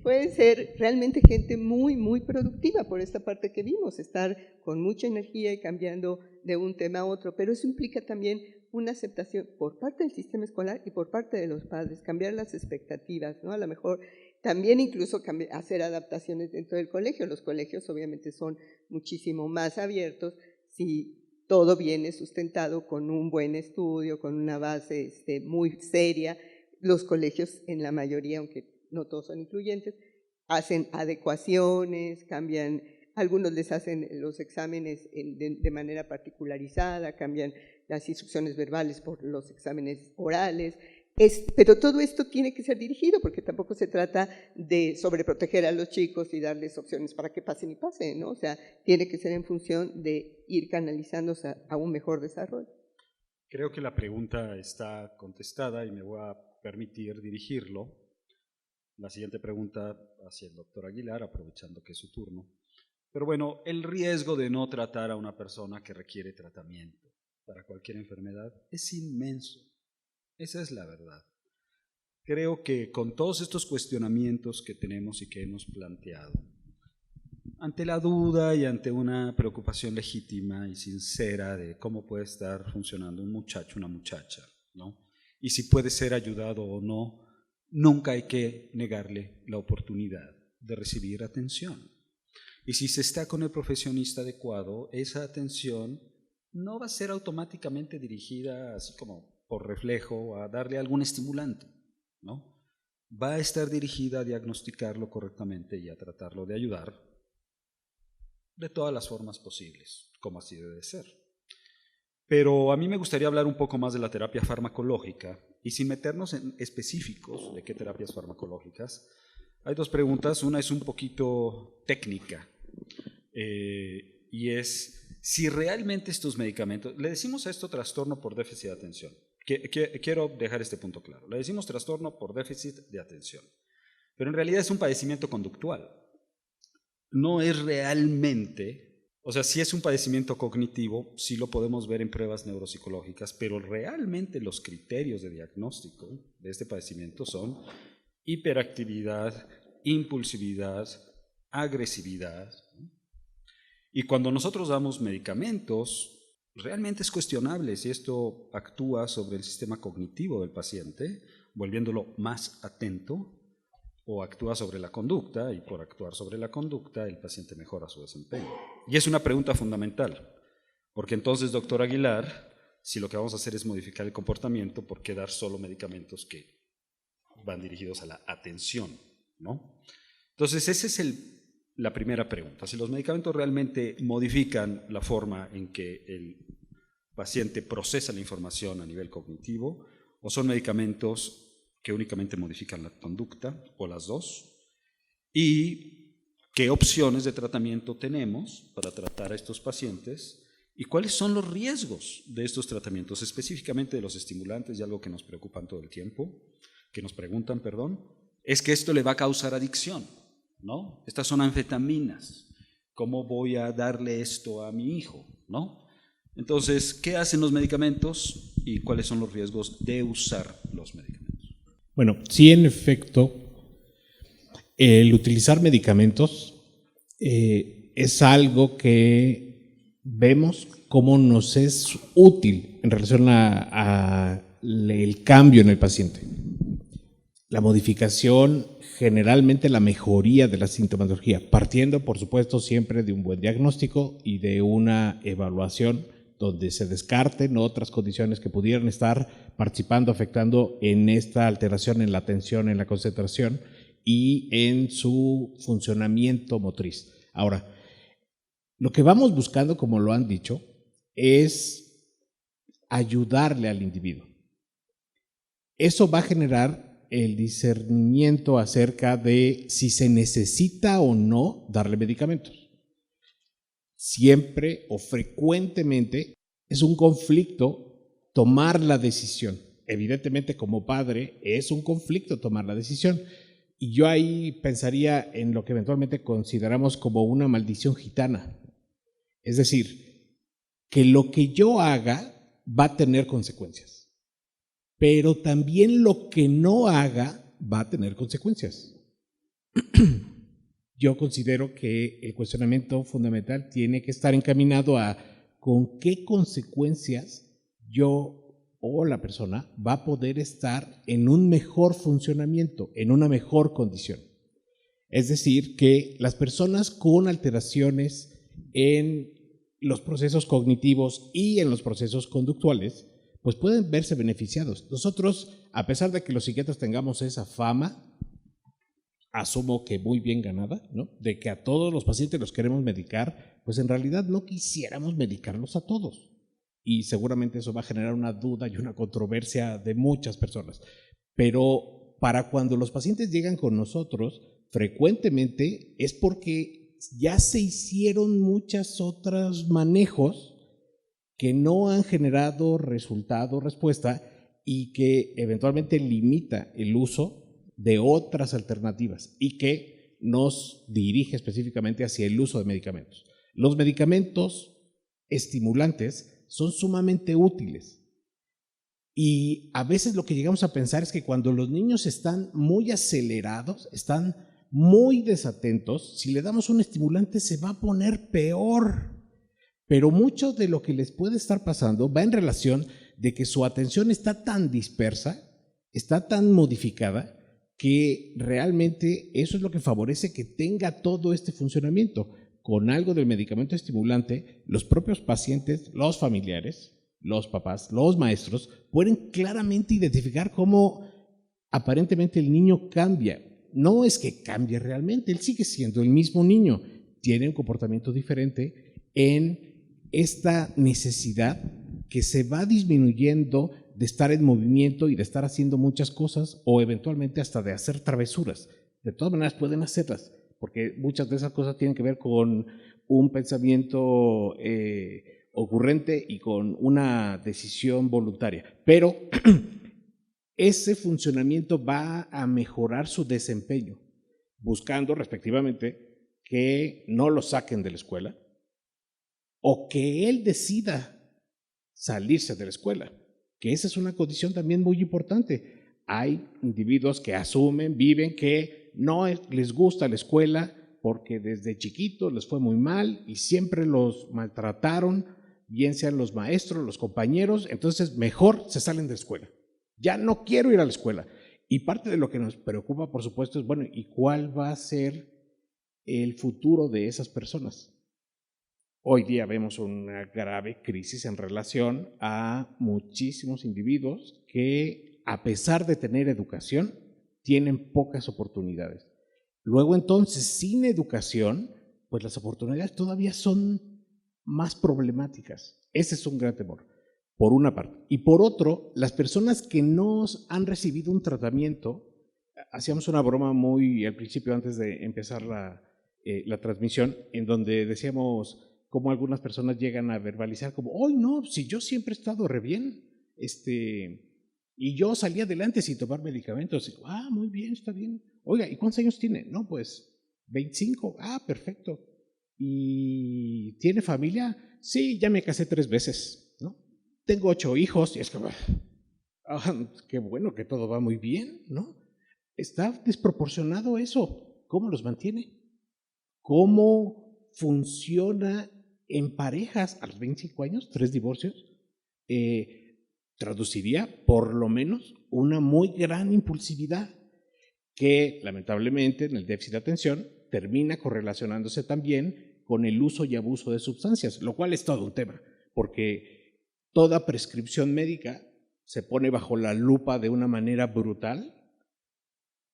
pueden ser realmente gente muy, muy productiva por esta parte que vimos, estar con mucha energía y cambiando de un tema a otro, pero eso implica también una aceptación por parte del sistema escolar y por parte de los padres, cambiar las expectativas, ¿no? A lo mejor también incluso hacer adaptaciones dentro del colegio. Los colegios obviamente son muchísimo más abiertos si todo viene sustentado con un buen estudio, con una base muy seria. Los colegios, en la mayoría, aunque no todos son incluyentes, hacen adecuaciones, cambian, algunos les hacen los exámenes de manera particularizada, cambian las instrucciones verbales por los exámenes orales. Pero todo esto tiene que ser dirigido porque tampoco se trata de sobreproteger a los chicos y darles opciones para que pasen y pasen, ¿no? O sea, tiene que ser en función de ir canalizándose a un mejor desarrollo. Creo que la pregunta está contestada y me voy a permitir dirigirlo. La siguiente pregunta hacia el doctor Aguilar, aprovechando que es su turno. Pero bueno, el riesgo de no tratar a una persona que requiere tratamiento para cualquier enfermedad es inmenso. Esa es la verdad. Creo que con todos estos cuestionamientos que tenemos y que hemos planteado, ante la duda y ante una preocupación legítima y sincera de cómo puede estar funcionando un muchacho, una muchacha, ¿no? Y si puede ser ayudado o no, nunca hay que negarle la oportunidad de recibir atención. Y si se está con el profesionista adecuado, esa atención no va a ser automáticamente dirigida así como por reflejo a darle algún estimulante, ¿no? Va a estar dirigida a diagnosticarlo correctamente y a tratarlo de ayudar de todas las formas posibles, como así debe ser. Pero a mí me gustaría hablar un poco más de la terapia farmacológica y sin meternos en específicos de qué terapias farmacológicas. Hay 2 preguntas, una es un poquito técnica y es si realmente estos medicamentos, le decimos a esto trastorno por déficit de atención. Quiero dejar este punto claro. Le decimos trastorno por déficit de atención, pero en realidad es un padecimiento conductual. No es realmente, o sea, sí es un padecimiento cognitivo, sí lo podemos ver en pruebas neuropsicológicas, pero realmente los criterios de diagnóstico de este padecimiento son hiperactividad, impulsividad, agresividad. Y cuando nosotros damos medicamentos, realmente es cuestionable si esto actúa sobre el sistema cognitivo del paciente, volviéndolo más atento, o actúa sobre la conducta, y por actuar sobre la conducta el paciente mejora su desempeño. Y es una pregunta fundamental, porque entonces, doctor Aguilar, si lo que vamos a hacer es modificar el comportamiento, ¿por qué dar solo medicamentos que van dirigidos a la atención, ¿no? Entonces, esa es la primera pregunta. Si los medicamentos realmente modifican la forma en que el paciente procesa la información a nivel cognitivo, o son medicamentos que únicamente modifican la conducta, o las dos, y qué opciones de tratamiento tenemos para tratar a estos pacientes, y cuáles son los riesgos de estos tratamientos, específicamente de los estimulantes, y algo que nos preocupan todo el tiempo, que nos preguntan, es que esto le va a causar adicción, ¿no? Estas son anfetaminas, ¿cómo voy a darle esto a mi hijo, ¿no? Entonces, ¿qué hacen los medicamentos y cuáles son los riesgos de usar los medicamentos? Bueno, sí, en efecto, el utilizar medicamentos es algo que vemos cómo nos es útil en relación a el cambio en el paciente. La modificación, generalmente la mejoría de la sintomatología, partiendo, por supuesto, siempre de un buen diagnóstico y de una evaluación donde se descarten otras condiciones que pudieran estar participando, afectando en esta alteración en la atención, en la concentración y en su funcionamiento motriz. Ahora, lo que vamos buscando, como lo han dicho, es ayudarle al individuo. Eso va a generar el discernimiento acerca de si se necesita o no darle medicamentos. Siempre o frecuentemente es un conflicto tomar la decisión. Evidentemente, como padre, es un conflicto tomar la decisión. Y yo ahí pensaría en lo que eventualmente consideramos como una maldición gitana. Es decir, que lo que yo haga va a tener consecuencias, pero también lo que no haga va a tener consecuencias. Yo considero que el cuestionamiento fundamental tiene que estar encaminado a con qué consecuencias yo o la persona va a poder estar en un mejor funcionamiento, en una mejor condición. Es decir, que las personas con alteraciones en los procesos cognitivos y en los procesos conductuales, pues pueden verse beneficiados. Nosotros, a pesar de que los psiquiatras tengamos esa fama, asumo que muy bien ganada, ¿no?, de que a todos los pacientes los queremos medicar, pues en realidad no quisiéramos medicarlos a todos. Y seguramente eso va a generar una duda y una controversia de muchas personas. Pero para cuando los pacientes llegan con nosotros, frecuentemente es porque ya se hicieron muchos otros manejos que no han generado resultado, respuesta, y que eventualmente limita el uso de otras alternativas y que nos dirige específicamente hacia el uso de medicamentos. Los medicamentos estimulantes son sumamente útiles y a veces lo que llegamos a pensar es que cuando los niños están muy acelerados, están muy desatentos, si le damos un estimulante se va a poner peor. Pero mucho de lo que les puede estar pasando va en relación de que su atención está tan dispersa, está tan modificada, que realmente eso es lo que favorece que tenga todo este funcionamiento. Con algo del medicamento estimulante, los propios pacientes, los familiares, los papás, los maestros, pueden claramente identificar cómo aparentemente el niño cambia. No es que cambie realmente, él sigue siendo el mismo niño, tiene un comportamiento diferente en esta necesidad que se va disminuyendo de estar en movimiento y de estar haciendo muchas cosas o eventualmente hasta de hacer travesuras. De todas maneras pueden hacerlas, porque muchas de esas cosas tienen que ver con un pensamiento ocurrente y con una decisión voluntaria. Pero ese funcionamiento va a mejorar su desempeño, buscando respectivamente que no lo saquen de la escuela o que él decida salirse de la escuela, que esa es una condición también muy importante. Hay individuos que asumen, viven que no les gusta la escuela porque desde chiquitos les fue muy mal y siempre los maltrataron, bien sean los maestros, los compañeros, entonces mejor se salen de la escuela. Ya no quiero ir a la escuela. Y parte de lo que nos preocupa, por supuesto, es, bueno, ¿y cuál va a ser el futuro de esas personas? Hoy día vemos una grave crisis en relación a muchísimos individuos que, a pesar de tener educación, tienen pocas oportunidades. Luego, entonces, sin educación, pues las oportunidades todavía son más problemáticas. Ese es un gran temor, por una parte. Y por otro, las personas que no han recibido un tratamiento, hacíamos una broma muy al principio, antes de empezar la transmisión, en donde decíamos cómo algunas personas llegan a verbalizar como, ¡ay, no! Si yo siempre he estado re bien, y yo salí adelante sin tomar medicamentos. Ah, muy bien, está bien. Oiga, ¿y cuántos años tiene? No, pues 25. Ah, perfecto. ¿Y tiene familia? Sí, ya me casé 3 veces, ¿no? Tengo 8 hijos. Y es como, qué bueno que todo va muy bien, ¿no? Está desproporcionado eso. ¿Cómo los mantiene? ¿Cómo funciona en parejas a los 25 años, 3 divorcios? Traduciría por lo menos una muy gran impulsividad que lamentablemente en el déficit de atención termina correlacionándose también con el uso y abuso de sustancias, lo cual es todo un tema. porque toda prescripción médica se pone bajo la lupa de una manera brutal,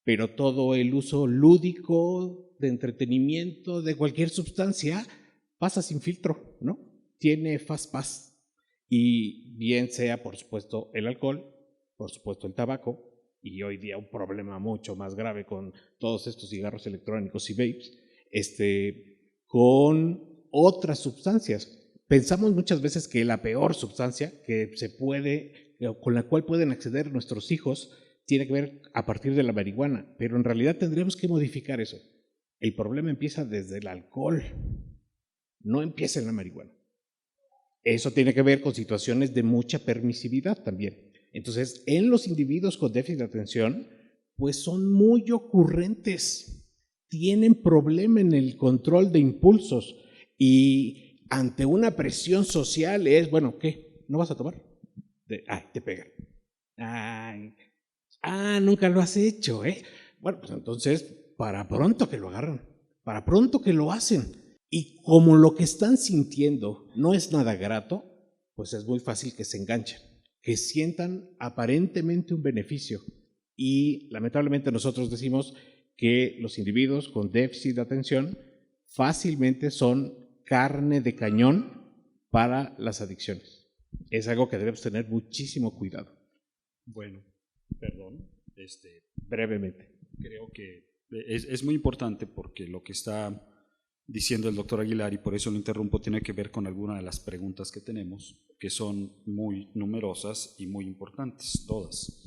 pero todo el uso lúdico, de entretenimiento, de cualquier sustancia, pasa sin filtro, ¿no? Tiene fast pass. Y bien sea, por supuesto, el alcohol, por supuesto, el tabaco, y hoy día un problema mucho más grave con todos estos cigarros electrónicos y vapes, con otras sustancias. Pensamos muchas veces que la peor sustancia con la cual pueden acceder nuestros hijos tiene que ver a partir de la marihuana, pero en realidad tendríamos que modificar eso. El problema empieza desde el alcohol, no empieza en la marihuana. Eso tiene que ver con situaciones de mucha permisividad también. Entonces, en los individuos con déficit de atención, pues son muy ocurrentes, tienen problema en el control de impulsos y ante una presión social es, bueno, ¿qué? ¿No vas a tomar? Te pegan. Nunca lo has hecho, ¿eh? Bueno, pues entonces, para pronto que lo agarran, para pronto que lo hacen. Y como lo que están sintiendo no es nada grato, pues es muy fácil que se enganchen, que sientan aparentemente un beneficio. Y lamentablemente nosotros decimos que los individuos con déficit de atención fácilmente son carne de cañón para las adicciones. Es algo que debemos tener muchísimo cuidado. Bueno, perdón, brevemente. Creo que es muy importante porque lo que está diciendo el doctor Aguilar, y por eso lo interrumpo, tiene que ver con algunas de las preguntas que tenemos, que son muy numerosas y muy importantes, todas.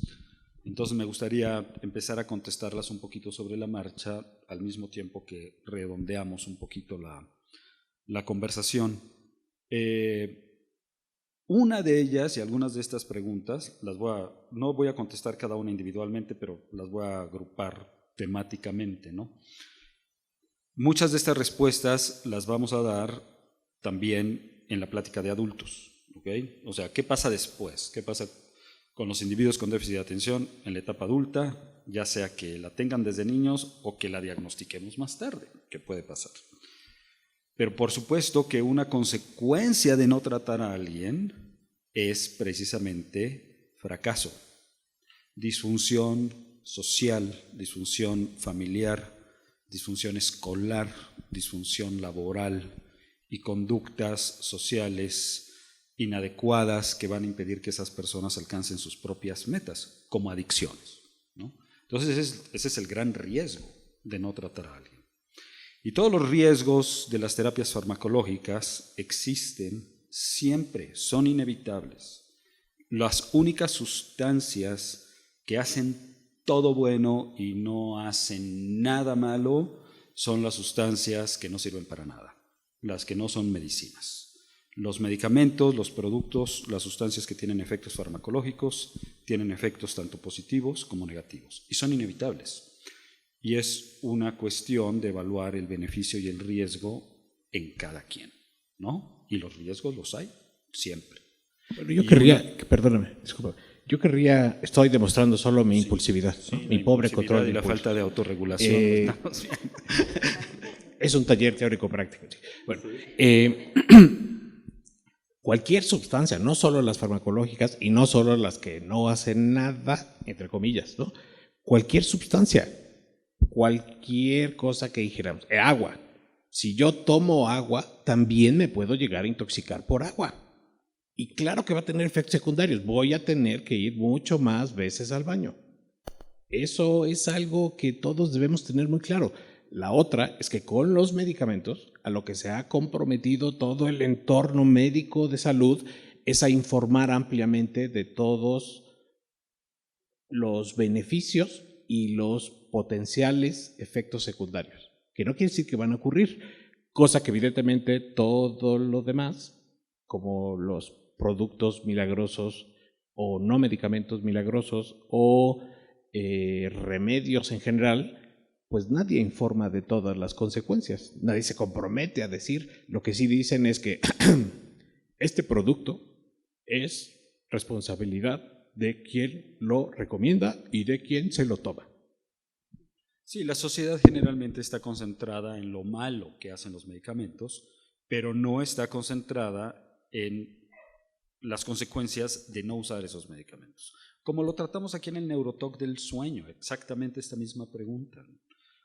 Entonces me gustaría empezar a contestarlas un poquito sobre la marcha, al mismo tiempo que redondeamos un poquito la conversación. Una de ellas y algunas de estas preguntas, no voy a contestar cada una individualmente, pero las voy a agrupar temáticamente, ¿no? Muchas de estas respuestas las vamos a dar también en la plática de adultos, ¿ok? O sea, ¿qué pasa después? ¿Qué pasa con los individuos con déficit de atención en la etapa adulta, ya sea que la tengan desde niños o que la diagnostiquemos más tarde, que puede pasar? Pero por supuesto que una consecuencia de no tratar a alguien es precisamente fracaso, disfunción social, disfunción familiar, disfunción escolar, disfunción laboral y conductas sociales inadecuadas que van a impedir que esas personas alcancen sus propias metas, como adicciones, ¿no? Entonces ese es el gran riesgo de no tratar a alguien. Y todos los riesgos de las terapias farmacológicas existen siempre, son inevitables. Las únicas sustancias que hacen todo bueno y no hacen nada malo son las sustancias que no sirven para nada, las que no son medicinas. Los medicamentos, los productos, las sustancias que tienen efectos farmacológicos tienen efectos tanto positivos como negativos y son inevitables. Y es una cuestión de evaluar el beneficio y el riesgo en cada quien, ¿no? Y los riesgos los hay siempre. Bueno, perdóname, disculpa. Estoy demostrando solo mi impulsividad, ¿no? Mi pobre control y la falta de autorregulación. Es un taller teórico práctico. Bueno, cualquier sustancia, no solo las farmacológicas y no solo las que no hacen nada, entre comillas, ¿no? Cualquier sustancia, cualquier cosa que dijéramos, agua. Si yo tomo agua, también me puedo llegar a intoxicar por agua. Y claro que va a tener efectos secundarios. Voy a tener que ir mucho más veces al baño. Eso es algo que todos debemos tener muy claro. La otra es que con los medicamentos, a lo que se ha comprometido todo el entorno médico de salud es a informar ampliamente de todos los beneficios y los potenciales efectos secundarios, que no quiere decir que van a ocurrir, cosa que evidentemente todo lo demás, como los productos milagrosos o no medicamentos milagrosos o remedios en general, pues nadie informa de todas las consecuencias, nadie se compromete a decir. Lo que sí dicen es que este producto es responsabilidad de quien lo recomienda y de quien se lo toma. Sí, la sociedad generalmente está concentrada en lo malo que hacen los medicamentos, pero no está concentrada en las consecuencias de no usar esos medicamentos. Como lo tratamos aquí en el Neurotalk del sueño, exactamente esta misma pregunta.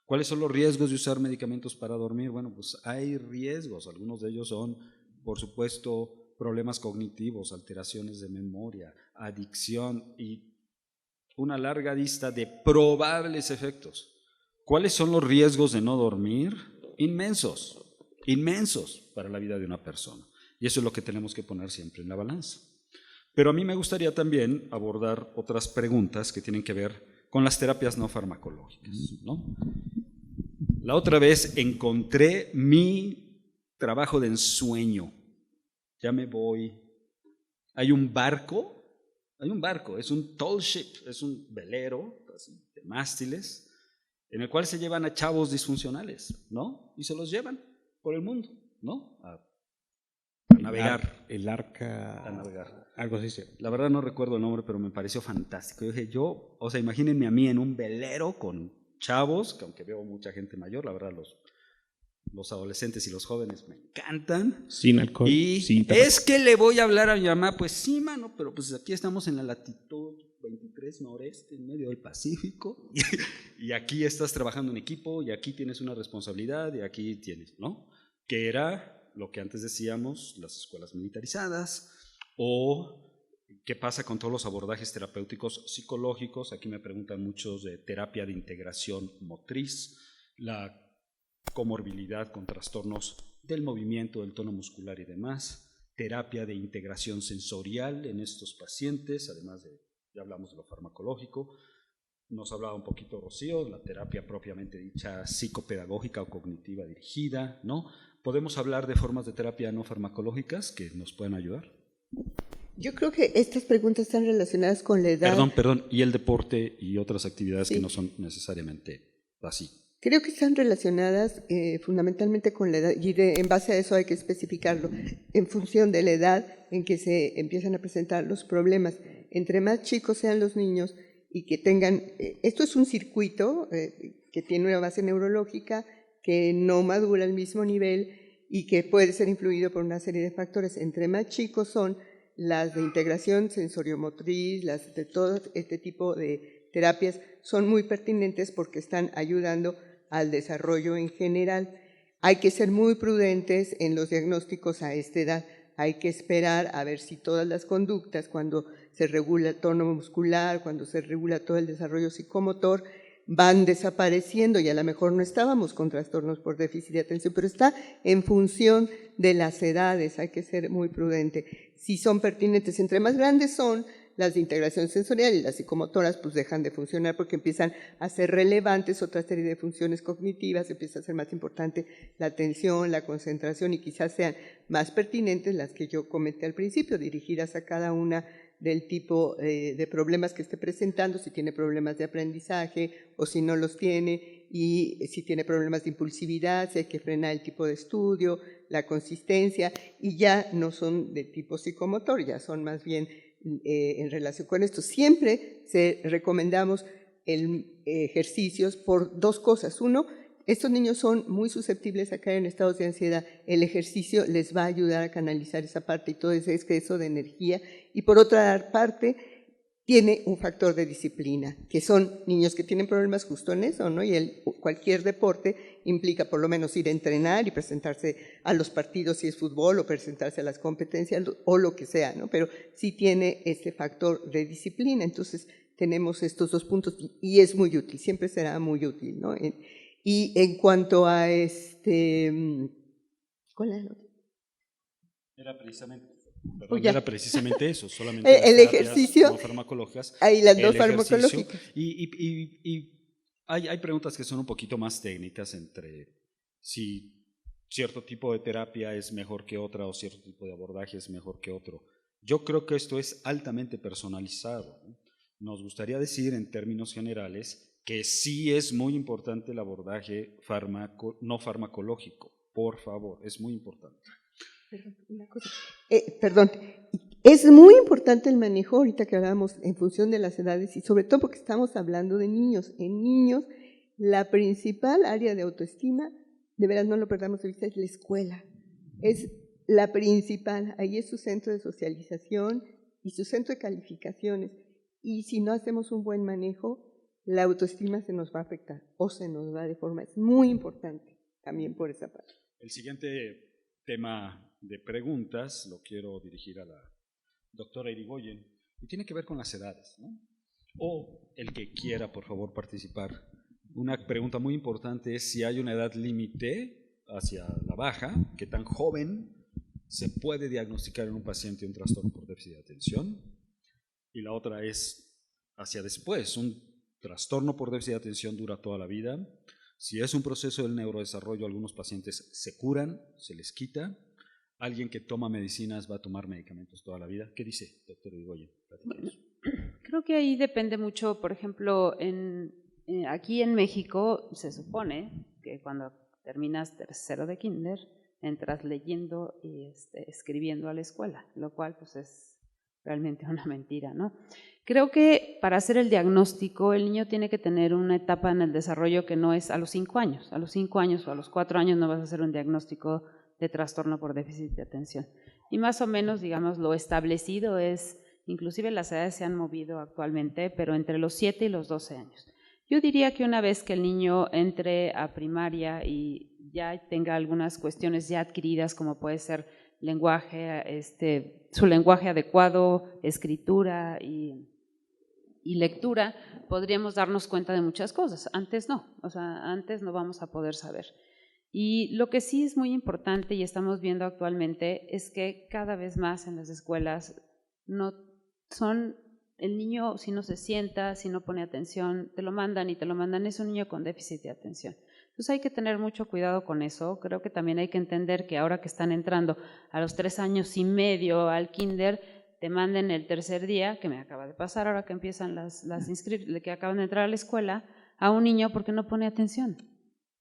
¿Cuáles son los riesgos de usar medicamentos para dormir? Bueno, pues hay riesgos, algunos de ellos son, por supuesto, problemas cognitivos, alteraciones de memoria, adicción y una larga lista de probables efectos. ¿Cuáles son los riesgos de no dormir? Inmensos, inmensos para la vida de una persona. Y eso es lo que tenemos que poner siempre en la balanza. Pero a mí me gustaría también abordar otras preguntas que tienen que ver con las terapias no farmacológicas, ¿no? La otra vez encontré mi trabajo de ensueño. Ya me voy. Hay un barco, es un tall ship, es un velero así, de mástiles, en el cual se llevan a chavos disfuncionales, ¿no? Y se los llevan por el mundo, ¿no? A navegar. El arca. A navegar. Algo así. La verdad no recuerdo el nombre, pero me pareció fantástico. Yo dije, o sea, imagínense a mí en un velero con chavos, que aunque veo mucha gente mayor, la verdad los adolescentes y los jóvenes me encantan. Sin alcohol. Y sin tabaco. es que le voy a hablar a mi mamá, pues sí, mano, pero pues aquí estamos en la latitud 23 noreste, en medio del Pacífico, y aquí estás trabajando en equipo, y aquí tienes una responsabilidad, y aquí tienes, ¿no? Que era lo que antes decíamos, las escuelas militarizadas, o qué pasa con todos los abordajes terapéuticos psicológicos. Aquí me preguntan muchos de terapia de integración motriz, la comorbilidad con trastornos del movimiento, del tono muscular y demás, terapia de integración sensorial en estos pacientes, además de, ya hablamos de lo farmacológico. Nos hablaba un poquito Rocío, la terapia propiamente dicha psicopedagógica o cognitiva dirigida, ¿no? ¿Podemos hablar de formas de terapia no farmacológicas que nos puedan ayudar? Yo creo que estas preguntas están relacionadas con la edad. Perdón, y el deporte y otras actividades Sí. que no son necesariamente así. Creo que están relacionadas fundamentalmente con la edad, y en base a eso hay que especificarlo, en función de la edad en que se empiezan a presentar los problemas. Entre más chicos sean los niños y que tengan, esto es un circuito que tiene una base neurológica, que no madura al mismo nivel y que puede ser influido por una serie de factores. Entre más chicos son las de integración sensoriomotriz, las de todo este tipo de terapias, son muy pertinentes porque están ayudando al desarrollo en general. Hay que ser muy prudentes en los diagnósticos a esta edad. Hay que esperar a ver si todas las conductas, cuando se regula el tono muscular, cuando se regula todo el desarrollo psicomotor, van desapareciendo, y a lo mejor no estábamos con trastornos por déficit de atención, pero está en función de las edades. Hay que ser muy prudente. Si son pertinentes, entre más grandes son, las de integración sensorial y las psicomotoras pues dejan de funcionar porque empiezan a ser relevantes otra serie de funciones cognitivas, empieza a ser más importante la atención, la concentración, y quizás sean más pertinentes las que yo comenté al principio, dirigidas a cada una del tipo de problemas que esté presentando, si tiene problemas de aprendizaje o si no los tiene, y si tiene problemas de impulsividad, si hay que frenar el tipo de estudio, la consistencia, y ya no son de tipo psicomotor, ya son más bien en relación con esto. Siempre recomendamos ejercicios por dos cosas. Uno, estos niños son muy susceptibles a caer en estados de ansiedad. El ejercicio les va a ayudar a canalizar esa parte y todo ese exceso de energía. Y por otra parte, tiene un factor de disciplina, que son niños que tienen problemas justo en eso, ¿no? Y cualquier deporte implica por lo menos ir a entrenar y presentarse a los partidos si es fútbol, o presentarse a las competencias o lo que sea, ¿no? Pero sí tiene este factor de disciplina. Entonces tenemos estos dos puntos y es muy útil, siempre será muy útil, ¿no? Y en cuanto a ¿cuál era el otro? Era precisamente eso, solamente el ejercicio no farmacológicas. Ahí las dos farmacológicas. Y hay preguntas que son un poquito más técnicas entre si cierto tipo de terapia es mejor que otra o cierto tipo de abordaje es mejor que otro. Yo creo que esto es altamente personalizado. Nos gustaría decir en términos generales que sí es muy importante el abordaje no farmacológico. Por favor, es muy importante. Una cosa. Perdón, es muy importante el manejo, ahorita que hablábamos en función de las edades, y sobre todo porque estamos hablando de niños. En niños, la principal área de autoestima, de veras no lo perdamos de vista, es la escuela. Es la principal, ahí es su centro de socialización y su centro de calificaciones. Y si no hacemos un buen manejo, la autoestima se nos va a afectar o se nos va a deformar. Es muy importante también por esa parte. El siguiente tema de preguntas lo quiero dirigir a la doctora Irigoyen y tiene que ver con las edades, ¿no? O el que quiera, por favor, participar. Una pregunta muy importante es si hay una edad límite hacia la baja, que tan joven se puede diagnosticar en un paciente un trastorno por déficit de atención. Y la otra es hacia después, un trastorno por déficit de atención dura toda la vida. Si es un proceso del neurodesarrollo, algunos pacientes se curan, se les quita. Alguien que toma medicinas va a tomar medicamentos toda la vida. ¿Qué dice, doctor Irigoyen? Bueno, creo que ahí depende mucho, por ejemplo, aquí en México se supone que cuando terminas tercero de kinder, entras leyendo y escribiendo a la escuela, lo cual pues es realmente una mentira, ¿no? Creo que para hacer el diagnóstico el niño tiene que tener una etapa en el desarrollo que no es a los 5 años. A los 5 años o a los 4 años no vas a hacer un diagnóstico de trastorno por déficit de atención. Y más o menos, digamos, lo establecido es, inclusive las edades se han movido actualmente, pero entre los 7 y los 12 años. Yo diría que una vez que el niño entre a primaria y ya tenga algunas cuestiones ya adquiridas, como puede ser lenguaje, su lenguaje adecuado, escritura y lectura, podríamos darnos cuenta de muchas cosas. Antes no, o sea, antes no vamos a poder saber. Y lo que sí es muy importante y estamos viendo actualmente es que cada vez más en las escuelas el niño, si no se sienta, si no pone atención, te lo mandan y te lo mandan, es un niño con déficit de atención. Entonces hay que tener mucho cuidado con eso. Creo que también hay que entender que ahora que están entrando a los 3 años y medio al kinder, te manden el tercer día, que me acaba de pasar ahora que empiezan que acaban de entrar a la escuela, a un niño porque no pone atención.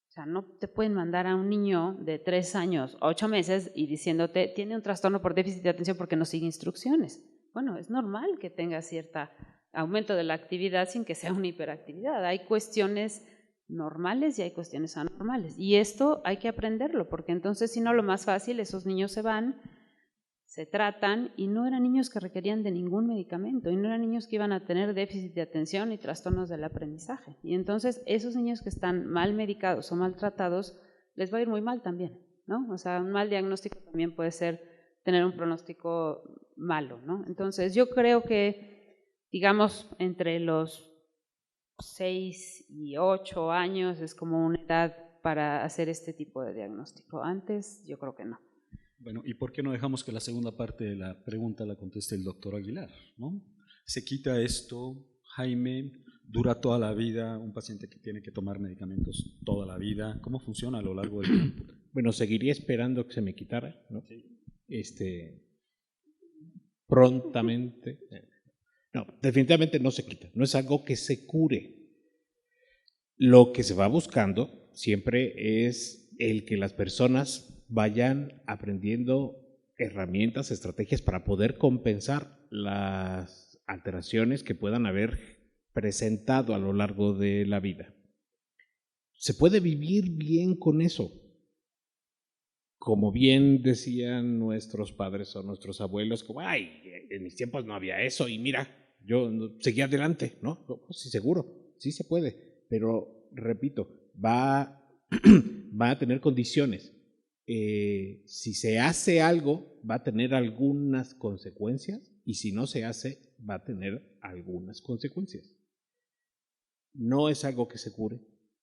O sea, no te pueden mandar a un niño de 3 años, 8 meses y diciéndote, tiene un trastorno por déficit de atención porque no sigue instrucciones. Bueno, es normal que tenga cierto aumento de la actividad sin que sea una hiperactividad. Hay cuestiones normales y hay cuestiones anormales. Y esto hay que aprenderlo, porque entonces, si no, lo más fácil, esos niños se van, se tratan, y no eran niños que requerían de ningún medicamento, y no eran niños que iban a tener déficit de atención y trastornos del aprendizaje. Y entonces, esos niños que están mal medicados o maltratados, les va a ir muy mal también, ¿no? O sea, un mal diagnóstico también puede ser tener un pronóstico malo, ¿no? Entonces, yo creo que, digamos, entre los 6 y 8 años es como una edad para hacer este tipo de diagnóstico. Antes, yo creo que no. Bueno, ¿y por qué no dejamos que la segunda parte de la pregunta la conteste el doctor Aguilar, ¿no? ¿Se quita esto, Jaime? ¿Dura toda la vida? ¿Un paciente que tiene que tomar medicamentos toda la vida? ¿Cómo funciona a lo largo del tiempo? Bueno, seguiría esperando que se me quitara, ¿no? Sí. Prontamente. No, definitivamente no se quita, no es algo que se cure. Lo que se va buscando siempre es el que las personas vayan aprendiendo herramientas, estrategias para poder compensar las alteraciones que puedan haber presentado a lo largo de la vida. Se puede vivir bien con eso. Como bien decían nuestros padres o nuestros abuelos, como, ay, en mis tiempos no había eso y mira, yo seguí adelante, ¿no? Sí, seguro, sí se puede, pero repito, va a tener condiciones. Si se hace algo, va a tener algunas consecuencias y si no se hace, va a tener algunas consecuencias. No es algo que se cure,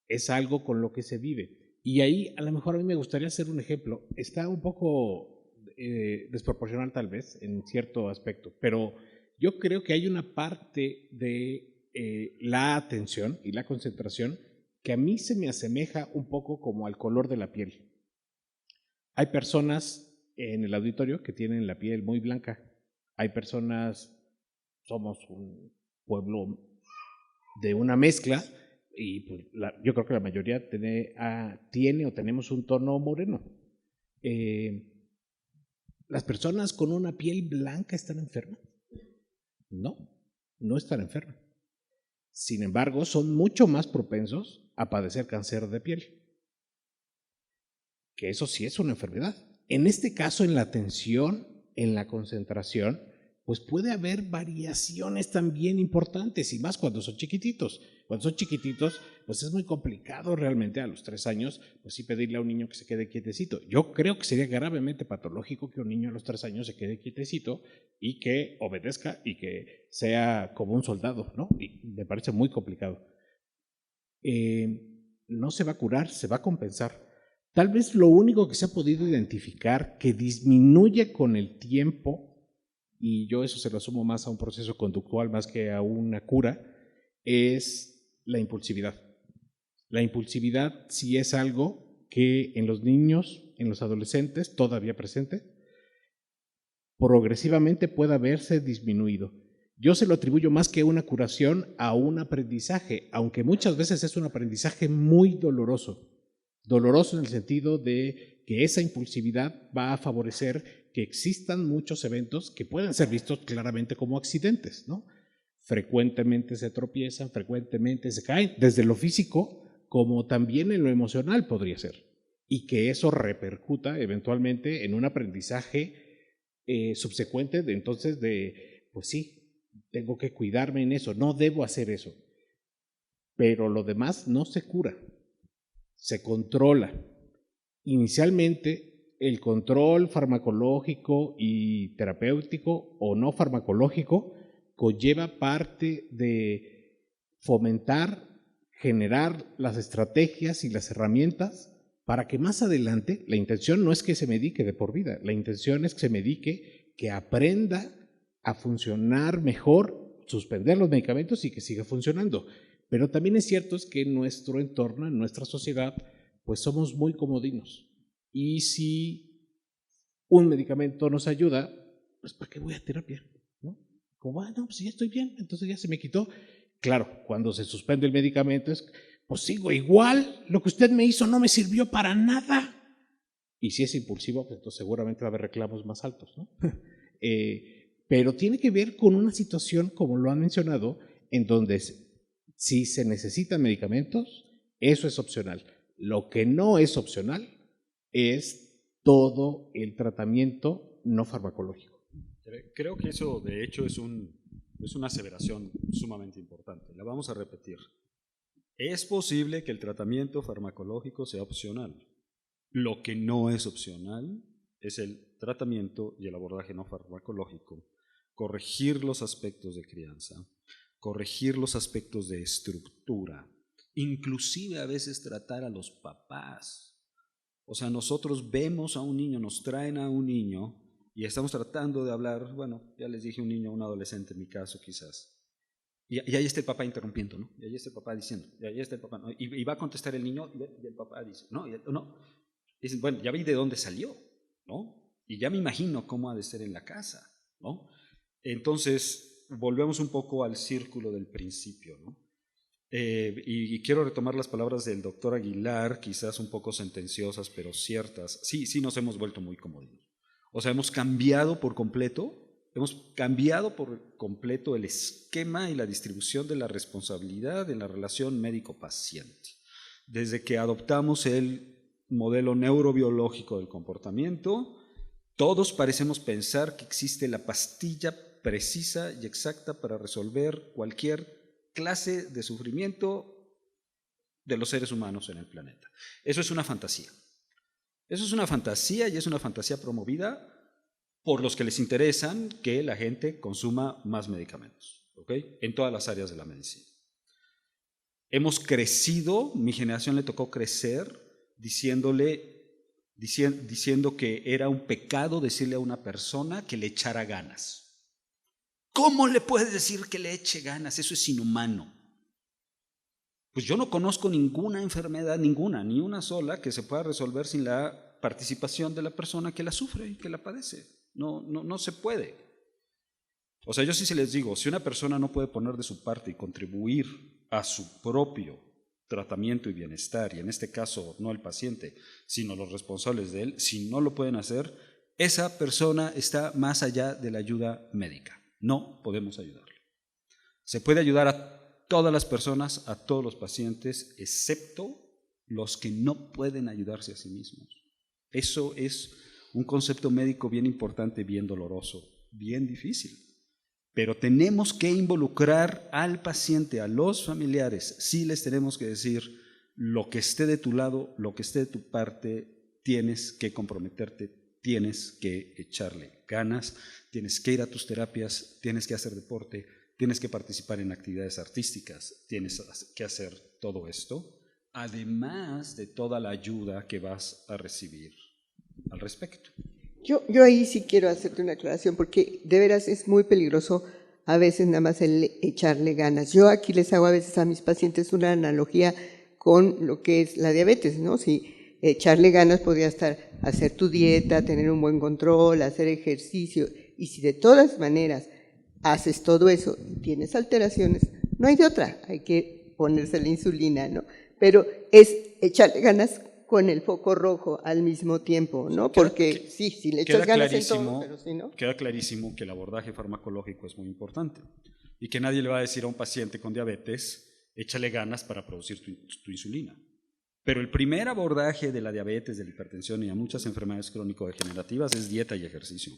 es algo con lo que se vive. Y ahí a lo mejor a mí me gustaría hacer un ejemplo. Está un poco desproporcional tal vez en cierto aspecto, pero yo creo que hay una parte de la atención y la concentración que a mí se me asemeja un poco como al color de la piel. Hay personas en el auditorio que tienen la piel muy blanca. Hay personas, somos un pueblo de una mezcla, y pues yo creo que la mayoría tiene o tenemos un tono moreno. ¿Las personas con una piel blanca están enfermas? No están enfermas. Sin embargo, son mucho más propensos a padecer cáncer de piel. Que eso sí es una enfermedad. En este caso, en la atención, en la concentración, pues puede haber variaciones también importantes, y más cuando son chiquititos. Cuando son chiquititos, pues es muy complicado realmente a los 3 años, pues sí pedirle a un niño que se quede quietecito. Yo creo que sería gravemente patológico que un niño a los 3 años se quede quietecito y que obedezca y que sea como un soldado, ¿no? Y me parece muy complicado. No se va a curar, se va a compensar. Tal vez lo único que se ha podido identificar que disminuye con el tiempo, y yo eso se lo asumo más a un proceso conductual más que a una cura, es la impulsividad. La impulsividad sí es algo que en los niños, en los adolescentes, todavía presente, progresivamente pueda verse disminuido. Yo se lo atribuyo más que una curación a un aprendizaje, aunque muchas veces es un aprendizaje muy doloroso. Doloroso en el sentido de que esa impulsividad va a favorecer que existan muchos eventos que pueden ser vistos claramente como accidentes, ¿no? Frecuentemente se tropiezan, frecuentemente se caen, desde lo físico como también en lo emocional podría ser, y que eso repercuta eventualmente en un aprendizaje subsecuente de entonces de, pues sí, tengo que cuidarme en eso, no debo hacer eso, pero lo demás no se cura, se controla. Inicialmente, el control farmacológico y terapéutico o no farmacológico conlleva parte de fomentar, generar las estrategias y las herramientas para que más adelante, la intención no es que se medique de por vida, la intención es que se medique, que aprenda a funcionar mejor, suspender los medicamentos y que siga funcionando. Pero también es cierto es que en nuestro entorno, en nuestra sociedad, pues somos muy comodinos. Y si un medicamento nos ayuda, pues ¿para qué voy a terapia? ¿No? Como, no, pues ya estoy bien, entonces ya se me quitó. Claro, cuando se suspende el medicamento es, pues sigo igual, lo que usted me hizo no me sirvió para nada. Y si es impulsivo, pues entonces seguramente va a haber reclamos más altos, ¿no? Pero tiene que ver con una situación, como lo han mencionado, en donde si se necesitan medicamentos, eso es opcional. Lo que no es opcional es todo el tratamiento no farmacológico. Creo que eso, de hecho, es una aseveración sumamente importante. La vamos a repetir. Es posible que el tratamiento farmacológico sea opcional. Lo que no es opcional es el tratamiento y el abordaje no farmacológico. Corregir los aspectos de crianza, corregir los aspectos de estructura, inclusive a veces tratar a los papás. O sea, nosotros vemos a un niño, nos traen a un niño y estamos tratando de hablar, bueno, ya les dije un niño, un adolescente en mi caso quizás, y ahí está el papá interrumpiendo, ¿no? Y ahí está el papá diciendo, y ahí está el papá, ¿no? Y va a contestar el niño y el papá dice, no, dicen, bueno, ya vi de dónde salió, ¿no? Y ya me imagino cómo ha de ser en la casa, ¿no? Entonces, volvemos un poco al círculo del principio, ¿no? Y quiero retomar las palabras del doctor Aguilar, quizás un poco sentenciosas, pero ciertas. Sí, nos hemos vuelto muy comodinos. O sea, hemos cambiado por completo el esquema y la distribución de la responsabilidad en la relación médico-paciente. Desde que adoptamos el modelo neurobiológico del comportamiento, todos parecemos pensar que existe la pastilla precisa y exacta para resolver cualquier clase de sufrimiento de los seres humanos en el planeta. Eso es una fantasía. Eso es una fantasía y es una fantasía promovida por los que les interesan que la gente consuma más medicamentos, ¿ok? En todas las áreas de la medicina. Hemos crecido, mi generación le tocó crecer diciendo que era un pecado decirle a una persona que le echara ganas. ¿Cómo le puedes decir que le eche ganas? Eso es inhumano. Pues yo no conozco ninguna enfermedad, ni una sola, que se pueda resolver sin la participación de la persona que la sufre y que la padece. No se puede. O sea, yo sí se les digo, si una persona no puede poner de su parte y contribuir a su propio tratamiento y bienestar, y en este caso no el paciente, sino los responsables de él, si no lo pueden hacer, esa persona está más allá de la ayuda médica. No podemos ayudarle. Se puede ayudar a todas las personas, a todos los pacientes, excepto los que no pueden ayudarse a sí mismos. Eso es un concepto médico bien importante, bien doloroso, bien difícil. Pero tenemos que involucrar al paciente, a los familiares. Sí les tenemos que decir, lo que esté de tu lado, lo que esté de tu parte, tienes que comprometerte, tienes que echarle ganas, tienes que ir a tus terapias, tienes que hacer deporte, tienes que participar en actividades artísticas, tienes que hacer todo esto, además de toda la ayuda que vas a recibir al respecto. Yo ahí sí quiero hacerte una aclaración, porque de veras es muy peligroso a veces nada más el echarle ganas. Yo aquí les hago a veces a mis pacientes una analogía con lo que es la diabetes, ¿no? Si echarle ganas podría estar hacer tu dieta, tener un buen control, hacer ejercicio, y si de todas maneras haces todo eso y tienes alteraciones, no hay de otra, hay que ponerse la insulina, ¿no? Pero es echarle ganas con el foco rojo al mismo tiempo, ¿no? Porque sí, si le echas ganas en todo, pero si no. Queda clarísimo que el abordaje farmacológico es muy importante y que nadie le va a decir a un paciente con diabetes, échale ganas para producir tu insulina. Pero el primer abordaje de la diabetes, de la hipertensión y a muchas enfermedades crónico-degenerativas es dieta y ejercicio.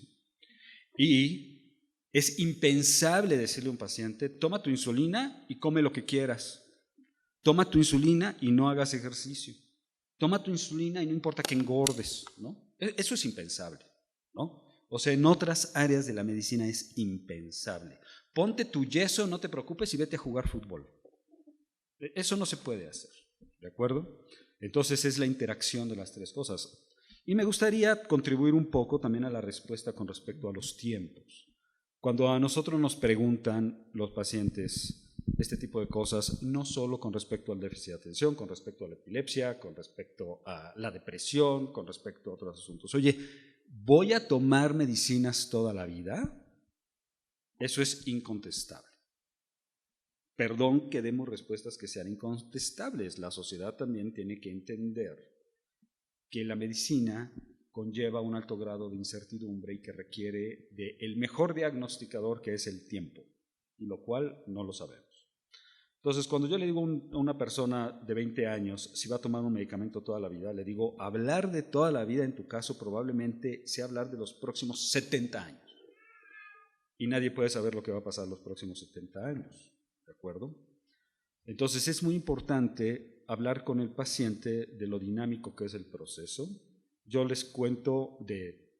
Y es impensable decirle a un paciente, toma tu insulina y come lo que quieras. Toma tu insulina y no hagas ejercicio. Toma tu insulina y no importa que engordes, ¿no? Eso es impensable, ¿no? O sea, en otras áreas de la medicina es impensable. Ponte tu yeso, no te preocupes y vete a jugar fútbol. Eso no se puede hacer, ¿de acuerdo? Entonces es la interacción de las tres cosas. Y me gustaría contribuir un poco también a la respuesta con respecto a los tiempos. Cuando a nosotros nos preguntan los pacientes este tipo de cosas, no solo con respecto al déficit de atención, con respecto a la epilepsia, con respecto a la depresión, con respecto a otros asuntos. Oye, ¿voy a tomar medicinas toda la vida? Eso es incontestable. Perdón que demos respuestas que sean incontestables. La sociedad también tiene que entender que la medicina conlleva un alto grado de incertidumbre y que requiere del mejor diagnosticador, que es el tiempo, y lo cual no lo sabemos. Entonces, cuando yo le digo a una persona de 20 años si va a tomar un medicamento toda la vida, le digo, hablar de toda la vida en tu caso probablemente sea hablar de los próximos 70 años. Y nadie puede saber lo que va a pasar los próximos 70 años, ¿de acuerdo? Entonces, es muy importante hablar con el paciente de lo dinámico que es el proceso. Yo les cuento de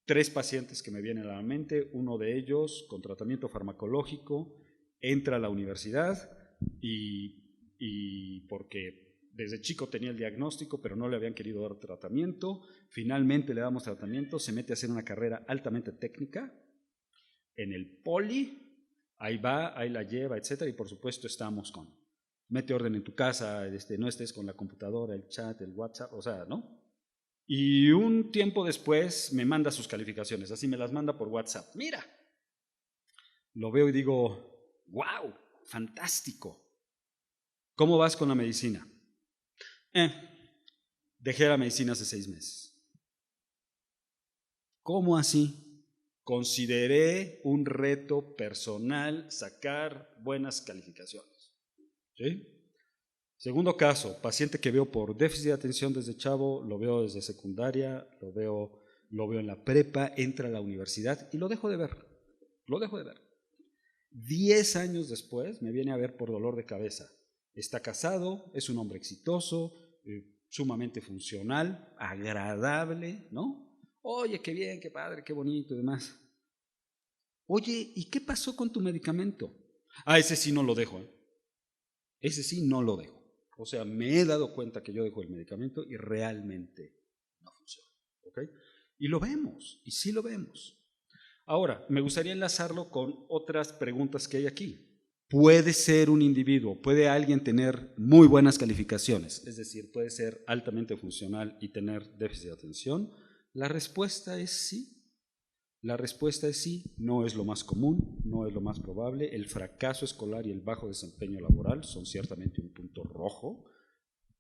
3 pacientes que me vienen a la mente. Uno de ellos, con tratamiento farmacológico, entra a la universidad y porque desde chico tenía el diagnóstico, pero no le habían querido dar tratamiento, finalmente le damos tratamiento, se mete a hacer una carrera altamente técnica en el poli, ahí va, ahí la lleva, etcétera, y por supuesto estamos con, mete orden en tu casa, no estés con la computadora, el chat, el WhatsApp, o sea, ¿no? Y un tiempo después me manda sus calificaciones, así me las manda por WhatsApp. Mira, lo veo y digo, ¡wow! ¡Fantástico! ¿Cómo vas con la medicina? Dejé la medicina hace 6 meses. ¿Cómo así? Consideré un reto personal sacar buenas calificaciones. ¿Sí? Segundo caso, paciente que veo por déficit de atención desde chavo, lo veo desde secundaria, lo veo en la prepa, entra a la universidad y lo dejo de ver. 10 años después me viene a ver por dolor de cabeza. Está casado, es un hombre exitoso, sumamente funcional, agradable, ¿no? Oye, qué bien, qué padre, qué bonito y demás. Oye, ¿y qué pasó con tu medicamento? Ese sí no lo dejo, ¿eh? Ese sí no lo dejo. O sea, me he dado cuenta que yo dejo el medicamento y realmente no funciona, ¿ok? Y lo vemos, y sí lo vemos. Ahora, me gustaría enlazarlo con otras preguntas que hay aquí. ¿Puede ser un individuo, puede alguien tener muy buenas calificaciones, es decir, puede ser altamente funcional y tener déficit de atención? La respuesta es sí. La respuesta es sí, no es lo más común, no es lo más probable. El fracaso escolar y el bajo desempeño laboral son ciertamente un punto rojo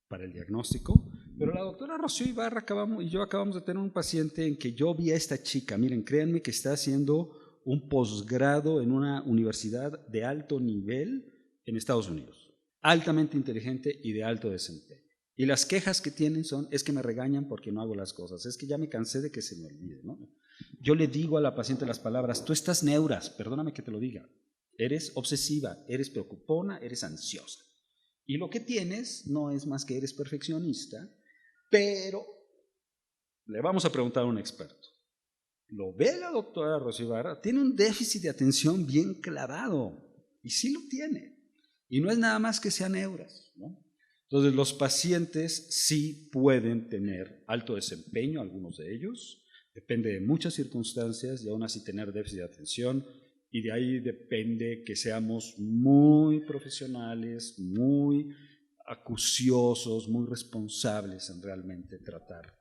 para el diagnóstico, pero la doctora Rocío Ibarra y yo acabamos de tener un paciente en que yo vi a esta chica, miren, créanme que está haciendo un posgrado en una universidad de alto nivel en Estados Unidos, altamente inteligente y de alto desempeño. Y las quejas que tienen son, es que me regañan porque no hago las cosas, es que ya me cansé de que se me olvide, ¿no? Yo le digo a la paciente las palabras, tú estás neuras, perdóname que te lo diga, eres obsesiva, eres preocupona, eres ansiosa. Y lo que tienes no es más que eres perfeccionista, pero le vamos a preguntar a un experto. Lo ve la doctora Rocío Ibarra, tiene un déficit de atención bien clavado, y sí lo tiene. Y no es nada más que sean neuras, ¿no? Entonces los pacientes sí pueden tener alto desempeño, algunos de ellos, depende de muchas circunstancias y aún así tener déficit de atención, y de ahí depende que seamos muy profesionales, muy acuciosos, muy responsables en realmente tratar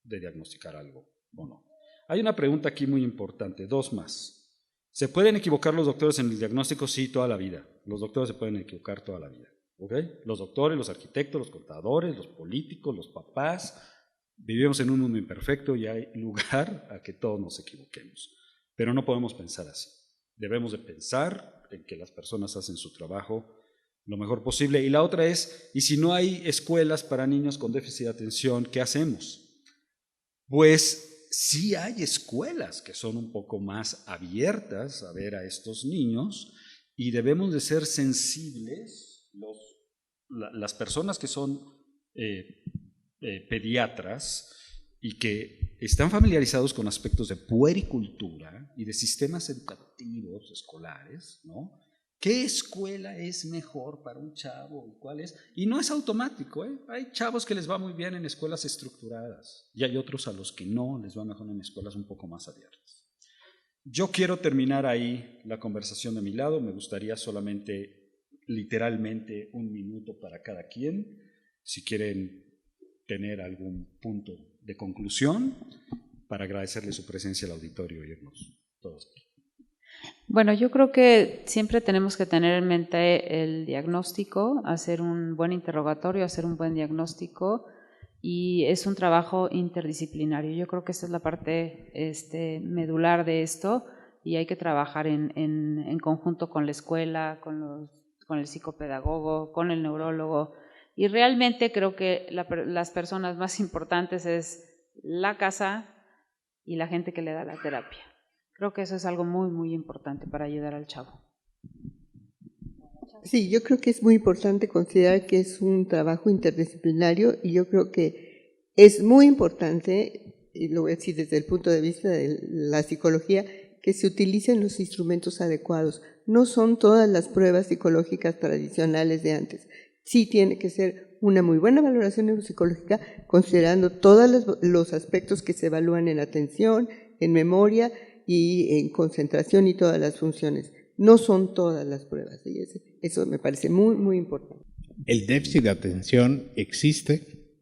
de diagnosticar algo o no. Hay una pregunta aquí muy importante, dos más. ¿Se pueden equivocar los doctores en el diagnóstico? Sí, toda la vida. Los doctores se pueden equivocar toda la vida. ¿Okay? Los doctores, los arquitectos, los contadores, los políticos, los papás, vivimos en un mundo imperfecto y hay lugar a que todos nos equivoquemos. Pero no podemos pensar así. Debemos de pensar en que las personas hacen su trabajo lo mejor posible. Y la otra es, ¿y si no hay escuelas para niños con déficit de atención, qué hacemos? Pues sí hay escuelas que son un poco más abiertas a ver a estos niños y debemos de ser sensibles, las personas que son pediatras y que están familiarizados con aspectos de puericultura y de sistemas educativos escolares, ¿no? ¿Qué escuela es mejor para un chavo y cuál es? Y no es automático, ¿eh? Hay chavos que les va muy bien en escuelas estructuradas y hay otros a los que no les va mejor en escuelas un poco más abiertas. Yo quiero terminar ahí la conversación de mi lado, me gustaría solamente literalmente 1 minuto para cada quien, si quieren tener algún punto de conclusión, para agradecerle su presencia al auditorio y irnos todos aquí. Bueno, yo creo que siempre tenemos que tener en mente el diagnóstico, hacer un buen interrogatorio, hacer un buen diagnóstico, y es un trabajo interdisciplinario. Yo creo que esta es la parte medular de esto, y hay que trabajar en conjunto con la escuela, con el psicopedagogo, con el neurólogo, y realmente creo que las personas más importantes es la casa y la gente que le da la terapia. Creo que eso es algo muy, muy importante para ayudar al chavo. Sí, yo creo que es muy importante considerar que es un trabajo interdisciplinario y yo creo que es muy importante, y lo voy a decir desde el punto de vista de la psicología, que se utilicen los instrumentos adecuados. No son todas las pruebas psicológicas tradicionales de antes. Sí tiene que ser una muy buena valoración neuropsicológica considerando todos los aspectos que se evalúan en atención, en memoria y en concentración y todas las funciones. No son todas las pruebas. Y eso me parece muy, muy importante. El déficit de atención existe,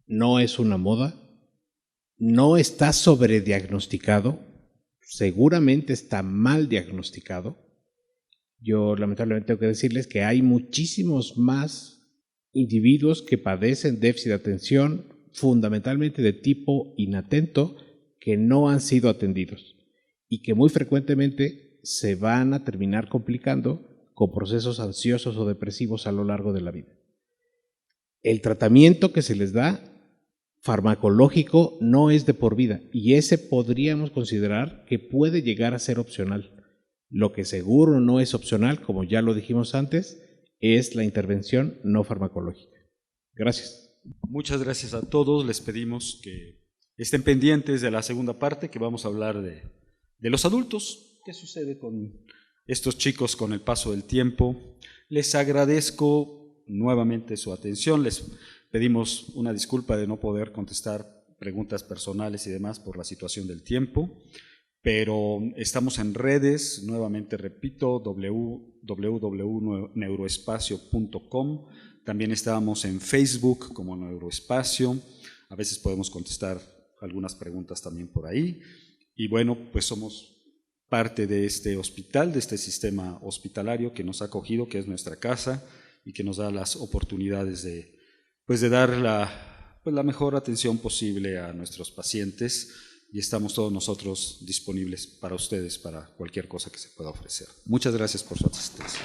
no es una moda, no está sobrediagnosticado, seguramente está mal diagnosticado. Yo lamentablemente tengo que decirles que hay muchísimos más individuos que padecen déficit de atención, fundamentalmente de tipo inatento, que no han sido atendidos y que muy frecuentemente se van a terminar complicando con procesos ansiosos o depresivos a lo largo de la vida. El tratamiento que se les da farmacológico no es de por vida y ese podríamos considerar que puede llegar a ser opcional. Lo que seguro no es opcional, como ya lo dijimos antes, es la intervención no farmacológica. Gracias. Muchas gracias a todos. Les pedimos que estén pendientes de la segunda parte, que vamos a hablar de los adultos. ¿Qué sucede con estos chicos con el paso del tiempo? Les agradezco nuevamente su atención. Les pedimos una disculpa de no poder contestar preguntas personales y demás por la situación del tiempo. Pero estamos en redes, nuevamente repito, www.neuroespacio.com. También estábamos en Facebook como Neuroespacio. A veces podemos contestar algunas preguntas también por ahí. Y bueno, pues somos parte de este hospital, de este sistema hospitalario que nos ha acogido, que es nuestra casa y que nos da las oportunidades de dar la mejor atención posible a nuestros pacientes. Y estamos todos nosotros disponibles para ustedes, para cualquier cosa que se pueda ofrecer. Muchas gracias por su asistencia.